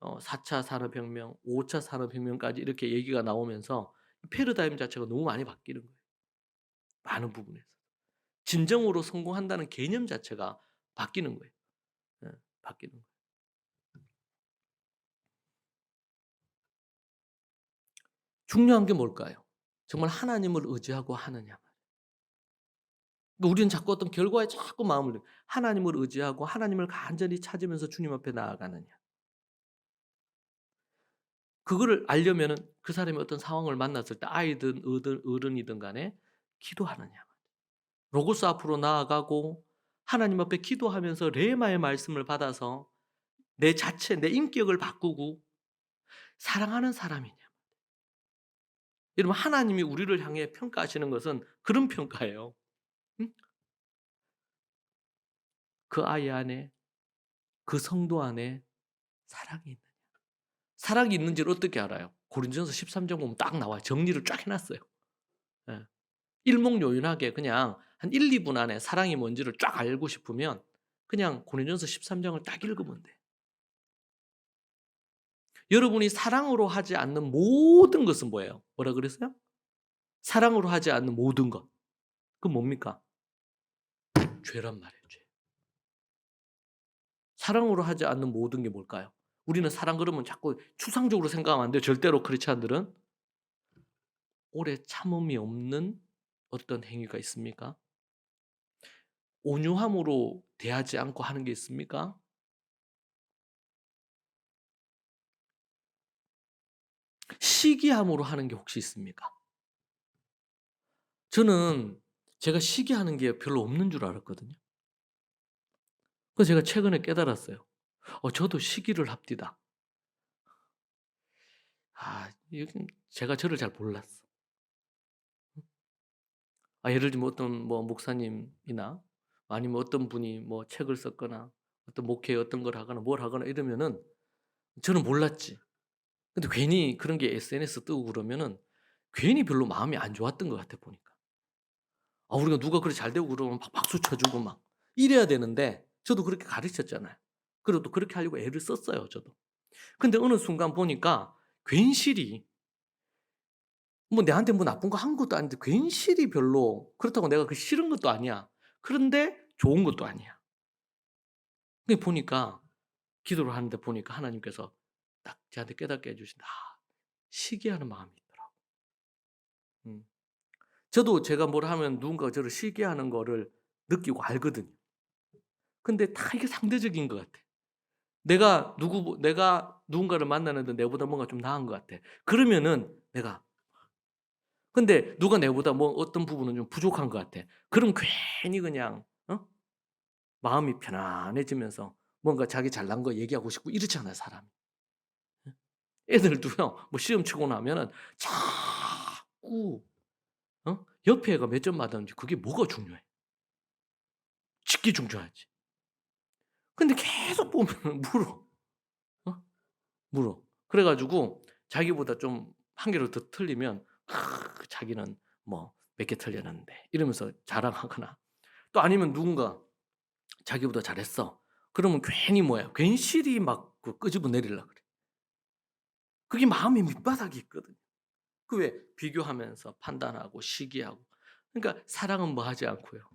4차 산업혁명, 5차 산업혁명까지 이렇게 얘기가 나오면서 패러다임 자체가 너무 많이 바뀌는 거예요, 많은 부분에서. 진정으로 성공한다는 개념 자체가 바뀌는 거예요. 예, 바뀌는 거예요. 중요한 게 뭘까요? 정말 하나님을 의지하고 하느냐. 그러니까 우리는 자꾸 어떤 결과에 자꾸 마음을 하나님을 의지하고 하나님을 간절히 찾으면서 주님 앞에 나아가느냐. 그거를 알려면은 그 사람이 어떤 상황을 만났을 때 아이든 어른이든 간에 기도하느냐. 로고스 앞으로 나아가고 하나님 앞에 기도하면서 레마의 말씀을 받아서 내 자체, 내 인격을 바꾸고 사랑하는 사람이냐. 여러분 하나님이 우리를 향해 평가하시는 것은 그런 평가예요. 응? 그 아이 안에 그 성도 안에 사랑이 있느냐. 사랑이 있는지를 어떻게 알아요? 고린도전서 13장 보면 딱 나와요. 정리를 쫙 해놨어요. 예. 일목요연하게 그냥 한 1-2분 안에 사랑이 뭔지를 쫙 알고 싶으면 그냥 고린도전서 13장을 딱 읽으면 돼. 여러분이 사랑으로 하지 않는 모든 것은 뭐예요? 뭐라 그랬어요? 사랑으로 하지 않는 모든 것. 그건 뭡니까? 죄란 말이에요, 죄. 사랑으로 하지 않는 모든 게 뭘까요? 우리는 사랑 그러면 자꾸 추상적으로 생각하면 안 돼요. 절대로 크리스찬들은. 오래 참음이 없는 어떤 행위가 있습니까? 온유함으로 대하지 않고 하는 게 있습니까? 시기함으로 하는 게 혹시 있습니까? 저는 제가 시기하는 게 별로 없는 줄 알았거든요. 그래서 제가 최근에 깨달았어요. 저도 시기를 합디다. 이건 제가 저를 잘 몰랐어. 예를 들면 어떤 뭐 목사님이나 아니면 어떤 분이 뭐 책을 썼거나 어떤 목회에 어떤 걸 하거나 뭘 하거나 이러면은 저는 몰랐지. 근데 괜히 그런 게 SNS 뜨고 그러면은 괜히 별로 마음이 안 좋았던 것 같아 보니까. 우리가 누가 그렇게 잘 되고 그러면 막 박수 쳐주고 막 이래야 되는데 저도 그렇게 가르쳤잖아요. 그리고 또 그렇게 하려고 애를 썼어요, 저도. 근데 어느 순간 보니까 괜시리 뭐 내한테 뭐 나쁜 거 한 것도 아닌데 괜시리 별로 그렇다고 내가 그 싫은 것도 아니야. 그런데 좋은 것도 아니야. 근데 보니까 기도를 하는데 보니까 하나님께서 딱 저한테 깨닫게 해 주신다. 시기하는 마음이 있더라고. 음. 저도 제가 뭘 하면 누군가가 저를 시기하는 거를 느끼고 알거든요. 근데 다 이게 상대적인 것 같아. 내가 누군가를 만나는데 내보다 뭔가 좀 나은 것 같아. 그러면은 내가 근데 누가 내보다 뭐 어떤 부분은 좀 부족한 것 같아. 그럼 괜히 그냥 마음이 편안해지면서 뭔가 자기 잘난 거 얘기하고 싶고 이렇잖아요, 사람이. 애들도요. 뭐 시험 치고 나면은 자꾸 옆에 애가 몇 점 맞았는지 그게 뭐가 중요해. 직기 중요하지. 근데 계속 보면 물어. 어? 물어. 그래 가지고 자기보다 좀 한 개로 더 틀리면 자기는 뭐 몇 개 틀렸는데 이러면서 자랑하거나 또 아니면 누군가 자기보다 잘했어. 그러면 괜히 뭐야? 괜시리 막 그 끄집어 내리려고 그래. 그게 마음의 밑바닥이 있거든요. 그 왜 비교하면서 판단하고 시기하고. 그러니까 사랑은 뭐 하지 않고요.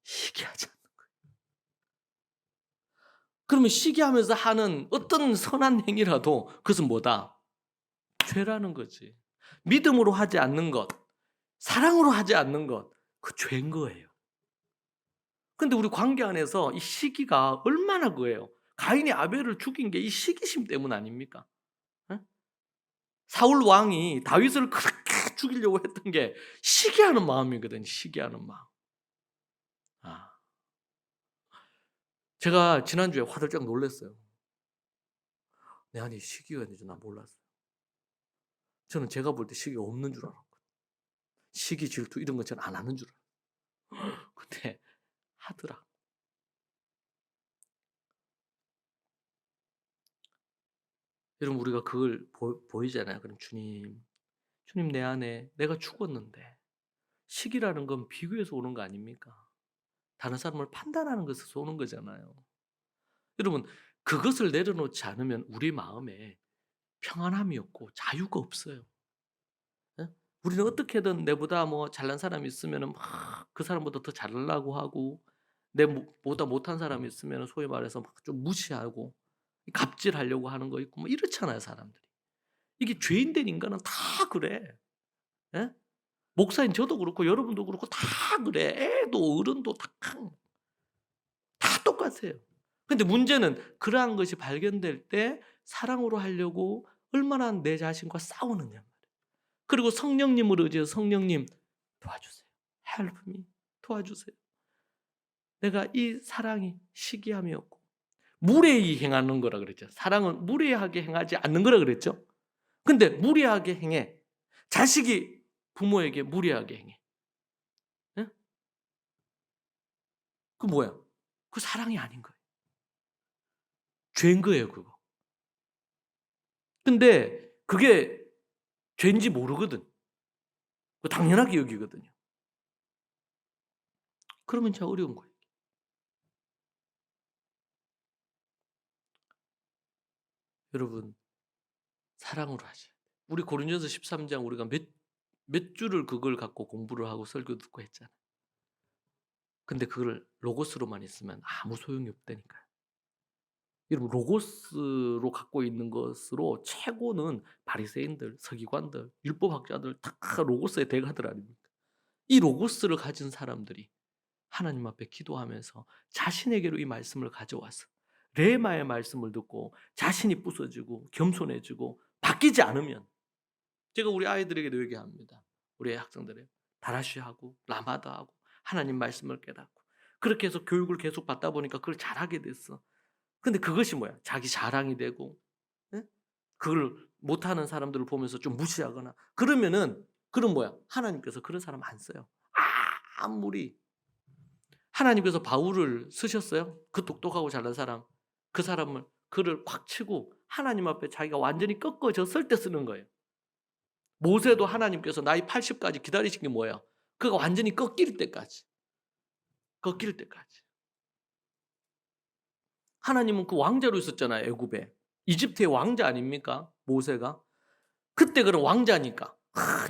시기하지 않는 거예요. 그러면 시기하면서 하는 어떤 선한 행위라도 그것은 뭐다? 죄라는 거지. 믿음으로 하지 않는 것, 사랑으로 하지 않는 것, 그 죄인 거예요. 근데 우리 관계 안에서 이 시기가 얼마나 그예요. 가인이 아벨을 죽인 게 이 시기심 때문 아닙니까? 예? 사울 왕이 다윗을 그렇게 죽이려고 했던 게 시기하는 마음이거든요. 시기하는 마음. 아. 제가 지난주에 화들짝 놀랐어요. 내 안에 시기가 있는 줄 난 몰랐어요. 저는 제가 볼 때 시기가 없는 줄 알았거든요. 시기, 질투 이런 거 저는 안 하는 줄 알았어요. 근데 하더라. 여러분 우리가 그걸 보이잖아요. 그럼 주님 내 안에 내가 죽었는데 시기라는 건 비교해서 오는 거 아닙니까? 다른 사람을 판단하는 것에서 오는 거잖아요. 여러분 그것을 내려놓지 않으면 우리 마음에 평안함이 없고 자유가 없어요. 예? 우리는 어떻게든 내보다 뭐 잘난 사람이 있으면은 막 그 사람보다 더 잘나려고 하고 보다 못한 사람이 있으면은 소위 말해서 막 좀 무시하고 갑질하려고 하는 거 있고 뭐 이렇잖아요, 사람들이. 이게 죄인 된 인간은 다 그래. 예? 목사인 저도 그렇고 여러분도 그렇고 다 그래. 애도 어른도 다 똑같아요. 근데 문제는 그러한 것이 발견될 때 사랑으로 하려고 얼마나 내 자신과 싸우느냐 말이에요. 그리고 성령님을 의지해서 성령님 도와주세요. Help me. 도와주세요. 내가 이 사랑이 시기함이었고 무례히 행하는 거라 그랬죠. 사랑은 무례하게 행하지 않는 거라 그랬죠. 근데 무례하게 행해. 자식이 부모에게 무례하게 행해. 예? 그 뭐야? 그 사랑이 아닌 거예요. 죄인 거예요, 그거. 근데 그게 죄인지 모르거든. 당연하게 여기거든요. 그러면 진짜 어려운 거예요. 여러분, 사랑으로 하셔야 돼요. 우리 고린도전서 13장 우리가 몇 주를 그걸 갖고 공부를 하고 설교 듣고 했잖아요. 근데 그걸 로고스로만 있으면 아무 소용이 없다니까요. 여러분, 로고스로 갖고 있는 것으로 최고는 바리새인들, 서기관들, 율법학자들 다 로고스의 대가들 아닙니까? 이 로고스를 가진 사람들이 하나님 앞에 기도하면서 자신에게로 이 말씀을 가져와서 레마의 말씀을 듣고 자신이 부서지고 겸손해지고 바뀌지 않으면, 제가 우리 아이들에게도 얘기합니다. 우리 학생들에게 다라시하고 라마다하고 하나님 말씀을 깨닫고 그렇게 해서 교육을 계속 받다 보니까 그걸 잘하게 됐어. 근데 그것이 뭐야? 자기 자랑이 되고, 예? 그걸 못하는 사람들을 보면서 좀 무시하거나 그러면은, 그럼 뭐야? 하나님께서 그런 사람 안 써요. 아무리 하나님께서 바울을 쓰셨어요? 그 똑똑하고 잘난 사람, 그 사람을 그를 콱 치고 하나님 앞에 자기가 완전히 꺾어졌을 때 쓰는 거예요. 모세도 하나님께서 나이 80까지 기다리신 게 뭐예요? 그가 완전히 꺾일 때까지. 꺾일 때까지. 하나님은 그 왕자로 있었잖아요, 애굽에. 이집트의 왕자 아닙니까? 모세가. 그때 그런 왕자니까.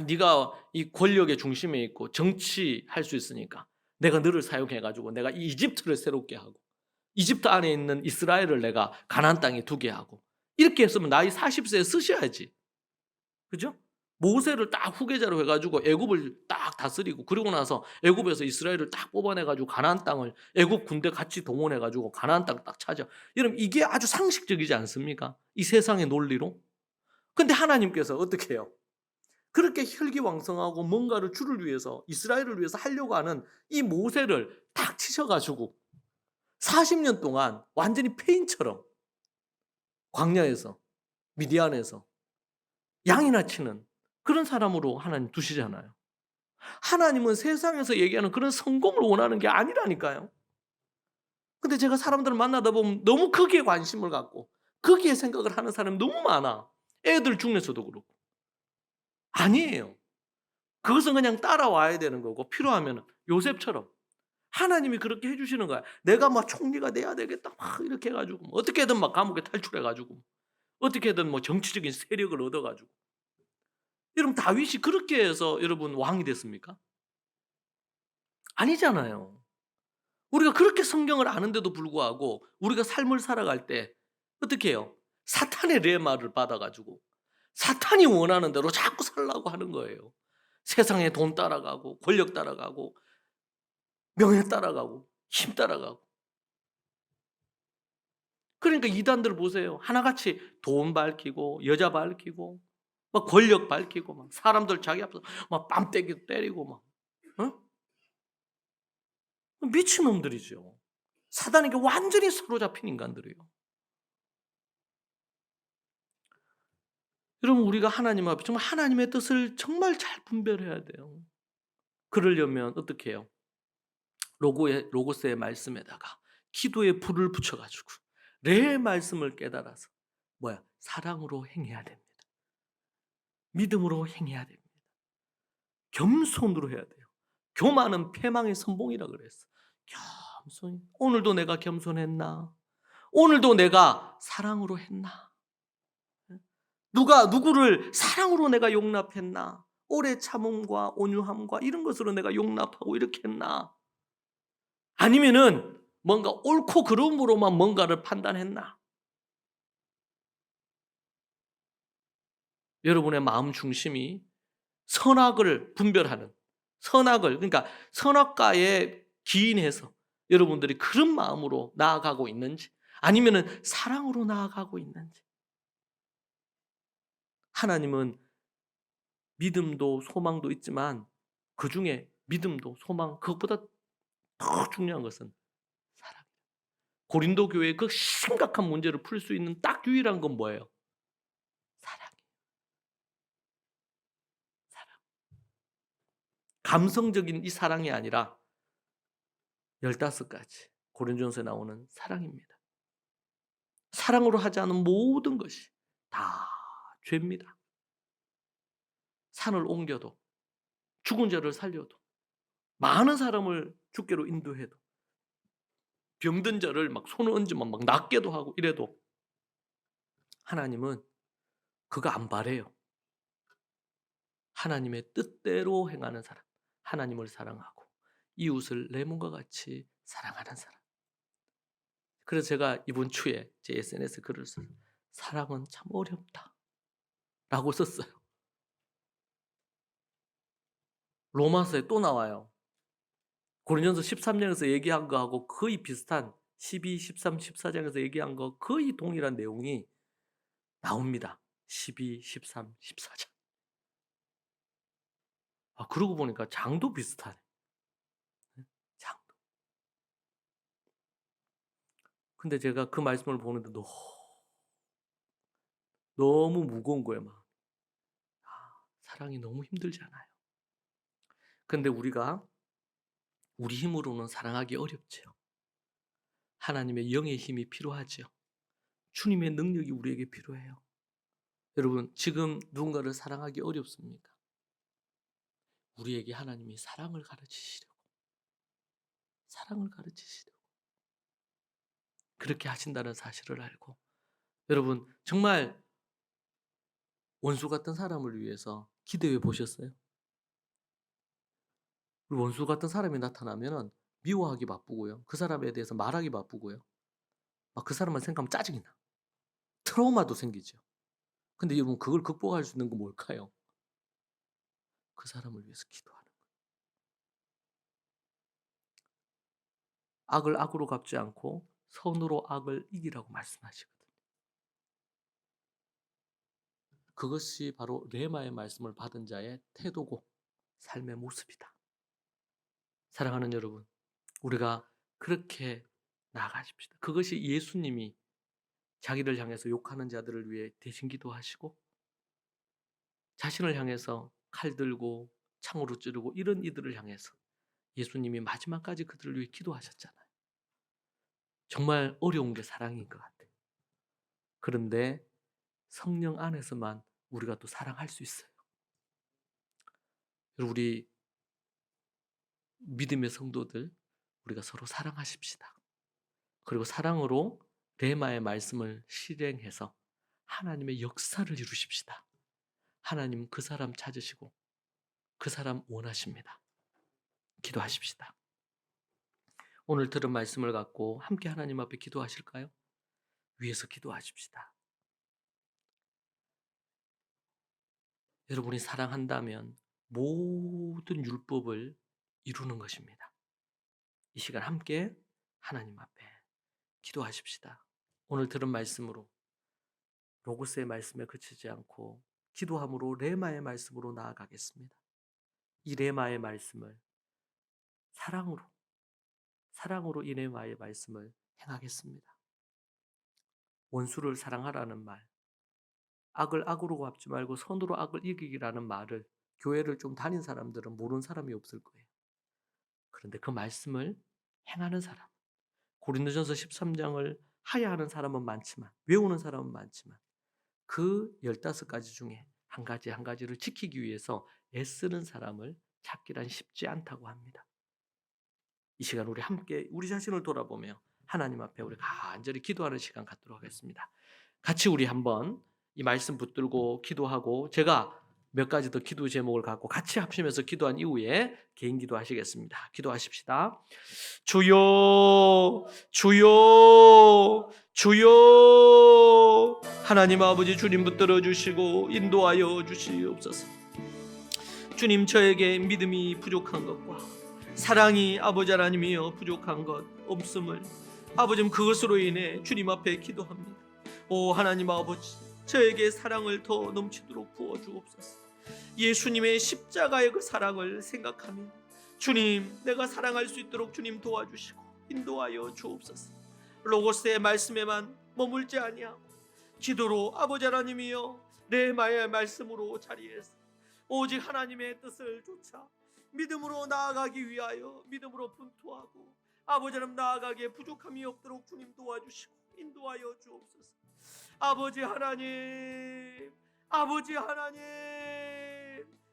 네가 이 권력의 중심에 있고 정치할 수 있으니까 내가 너를 사용해가지고 내가 이 이집트를 새롭게 하고 이집트 안에 있는 이스라엘을 내가 가나안 땅에 두게 하고, 이렇게 했으면 나이 40세에 쓰셔야지. 그죠? 모세를 딱 후계자로 해가지고 애굽을 딱 다스리고, 그리고 나서 애굽에서 이스라엘을 딱 뽑아내가지고 가나안 땅을 애굽 군대 같이 동원해가지고 가나안 땅 딱 차져. 여러분, 이게 아주 상식적이지 않습니까? 이 세상의 논리로. 근데 하나님께서 어떻게 해요? 그렇게 혈기왕성하고 뭔가를 주를 위해서 이스라엘을 위해서 하려고 하는 이 모세를 딱 치셔가지고 40년 동안 완전히 폐인처럼 광야에서, 미디안에서 양이나 치는 그런 사람으로 하나님 두시잖아요. 하나님은 세상에서 얘기하는 그런 성공을 원하는 게 아니라니까요. 근데 제가 사람들을 만나다 보면 너무 거기에 관심을 갖고 거기에 생각을 하는 사람이 너무 많아. 애들 중에서도 그렇고. 아니에요. 그것은 그냥 따라와야 되는 거고, 필요하면 요셉처럼 하나님이 그렇게 해주시는 거야. 내가 막 총리가 돼야 되겠다 막 이렇게 해가지고 어떻게든 막 감옥에 탈출해가지고 어떻게든 뭐 정치적인 세력을 얻어가지고. 여러분, 다윗이 그렇게 해서 여러분 왕이 됐습니까? 아니잖아요. 우리가 그렇게 성경을 아는데도 불구하고 우리가 삶을 살아갈 때 어떻게 해요? 사탄의 레마를 받아가지고 사탄이 원하는 대로 자꾸 살라고 하는 거예요. 세상에 돈 따라가고 권력 따라가고 명예 따라가고 힘 따라가고. 그러니까 이단들 보세요. 하나같이 돈 밝히고 여자 밝히고 막 권력 밝히고 막 사람들 자기 앞에서 막 뺨때기 때리고 막, 어? 미친놈들이죠. 사단에게 완전히 사로잡힌 인간들이에요. 여러분, 우리가 하나님 앞에 정말 하나님의 뜻을 정말 잘 분별해야 돼요. 그러려면 어떻게 해요? 로고스의 말씀에다가 기도의 불을 붙여가지고 내 말씀을 깨달아서 뭐야? 사랑으로 행해야 됩니다. 믿음으로 행해야 됩니다. 겸손으로 해야 돼요. 교만은 패망의 선봉이라 그랬어. 겸손히. 오늘도 내가 겸손했나? 오늘도 내가 사랑으로 했나? 누가 누구를 사랑으로 내가 용납했나? 오래 참음과 온유함과 이런 것으로 내가 용납하고 이렇게 했나? 아니면은 뭔가 옳고 그름으로만 뭔가를 판단했나? 여러분의 마음 중심이 선악을 분별하는 선악을, 그러니까 선악과에 기인해서 여러분들이 그런 마음으로 나아가고 있는지, 아니면은 사랑으로 나아가고 있는지. 하나님은 믿음도 소망도 있지만 그중에 믿음도 소망, 그것보다 더 중요한 것은 사랑. 고린도 교회의 그 심각한 문제를 풀 수 있는 딱 유일한 건 뭐예요? 사랑이에요. 사랑. 감성적인 이 사랑이 아니라 15가지 고린도전서에 나오는 사랑입니다. 사랑으로 하지 않은 모든 것이 다 죄입니다. 산을 옮겨도, 죽은 자를 살려도, 많은 사람을 주께로 인도해도, 병든 자를 막 손을 얹으면 막 낫게도 하고 이래도 하나님은 그거 안 바래요. 하나님의 뜻대로 행하는 사람, 하나님을 사랑하고 이웃을 내 몸과 같이 사랑하는 사람. 그래서 제가 이번 주에 제 SNS 글을 써요. 사랑은 참 어렵다 라고 썼어요. 로마서에 또 나와요. 고린도전서 13장에서 얘기한 거하고 거의 비슷한 12, 13, 14장에서 얘기한 거 거의 동일한 내용이 나옵니다. 12, 13, 14장. 그러고 보니까 장도 비슷하네. 장도. 근데 제가 그 말씀을 보는데 너무 무거운 거예요. 막. 사랑이 너무 힘들잖아요. 근데 우리가 우리 힘으로는 사랑하기 어렵죠. 하나님의 영의 힘이 필요하죠. 주님의 능력이 우리에게 필요해요. 여러분, 지금 누군가를 사랑하기 어렵습니까? 우리에게 하나님이 사랑을 가르치시려고. 사랑을 가르치시려고. 그렇게 하신다는 사실을 알고, 여러분 정말 원수 같은 사람을 위해서 기도해 보셨어요? 원수 같은 사람이 나타나면 미워하기 바쁘고요. 그 사람에 대해서 말하기 바쁘고요. 그 사람만 생각하면 짜증이 나. 트라우마도 생기죠. 근데 여러분, 그걸 극복할 수 있는 건 뭘까요? 그 사람을 위해서 기도하는 거예요. 악을 악으로 갚지 않고 선으로 악을 이기라고 말씀하시거든요. 그것이 바로 레마의 말씀을 받은 자의 태도고 삶의 모습이다. 사랑하는 여러분, 우리가 그렇게 나아가십시다. 그것이 예수님이 자기를 향해서 욕하는 자들을 위해 대신 기도하시고, 자신을 향해서 칼 들고 창으로 찌르고 이런 이들을 향해서 예수님이 마지막까지 그들을 위해 기도하셨잖아요. 정말 어려운 게 사랑인 것 같아요. 그런데 성령 안에서만 우리가 또 사랑할 수 있어요. 우리 믿음의 성도들, 우리가 서로 사랑하십시다. 그리고 사랑으로 레마의 말씀을 실행해서 하나님의 역사를 이루십시다. 하나님 그 사람 찾으시고 그 사람 원하십니다. 기도하십시다. 오늘 들은 말씀을 갖고 함께 하나님 앞에 기도하실까요? 위에서 기도하십시다. 여러분이 사랑한다면 모든 율법을 이루는 것입니다. 이 시간 함께 하나님 앞에 기도하십시다. 오늘 들은 말씀으로 로고스의 말씀에 그치지 않고 기도함으로 레마의 말씀으로 나아가겠습니다. 이 레마의 말씀을 사랑으로 이 레마의 말씀을 행하겠습니다. 원수를 사랑하라는 말, 악을 악으로 갚지 말고 선으로 악을 이기기라는 말을 교회를 좀 다닌 사람들은 모르는 사람이 없을 거예요. 그런데 그 말씀을 행하는 사람, 고린도전서 13장을 하야하는 사람은 많지만, 외우는 사람은 많지만 그 15가지 중에 한 가지 한 가지를 지키기 위해서 애쓰는 사람을 찾기란 쉽지 않다고 합니다. 이 시간 우리 함께 우리 자신을 돌아보며 하나님 앞에 우리 간절히 기도하는 시간 갖도록 하겠습니다. 같이 우리 한번 이 말씀 붙들고 기도하고, 제가 몇 가지 더 기도 제목을 갖고 같이 합심해서 기도한 이후에 개인 기도하시겠습니다. 기도하십시다. 주여, 주여, 주여. 하나님 아버지, 주님 붙들어 주시고 인도하여 주시옵소서. 주님, 저에게 믿음이 부족한 것과 사랑이 아버지 하나님이여 부족한 것 없음을 아버지 그것으로 인해 주님 앞에 기도합니다. 오 하나님 아버지, 저에게 사랑을 더 넘치도록 부어주옵소서. 예수님의 십자가의 그 사랑을 생각하며 주님, 내가 사랑할 수 있도록 주님 도와주시고 인도하여 주옵소서. 로고스의 말씀에만 머물지 아니하고 기도로 아버지 하나님이여 레마의 말씀으로 자리에서 오직 하나님의 뜻을 쫓아 믿음으로 나아가기 위하여 믿음으로 분투하고 아버지 하나님 나아가기에 부족함이 없도록 주님 도와주시고 인도하여 주옵소서. 아버지 하나님, 아버지 하나님,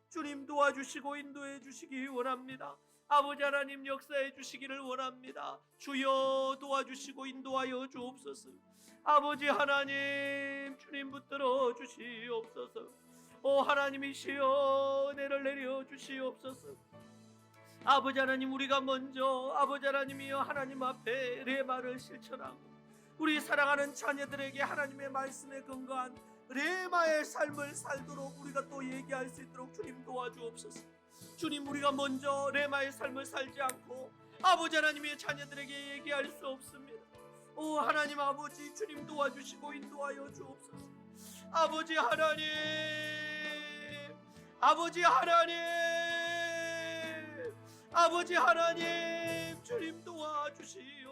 주님 도와주시고 인도해 주시기 원합니다. 아버지 하나님 역사해 주시기를 원합니다. 주여 도와주시고 인도하여 주옵소서. 아버지 하나님, 주님 붙들어 주시옵소서. 오 하나님이시여 은혜를 내려 주시옵소서. 아버지 하나님, 우리가 먼저 아버지 하나님이여 하나님 앞에 레마를 실천하고 우리 사랑하는 자녀들에게 하나님의 말씀에 근거한 레마의 삶을 살도록 우리가 또 얘기할 수 있도록 주님 도와주옵소서. 주님, 우리가 먼저 레마의 삶을 살지 않고 아버지 하나님의 자녀들에게 얘기할 수 없습니다. 오 하나님 아버지, 주님 도와주시고 인도하여 주옵소서. 아버지 하나님, 아버지 하나님, 아버지 하나님, 주님 도와주시옵소서.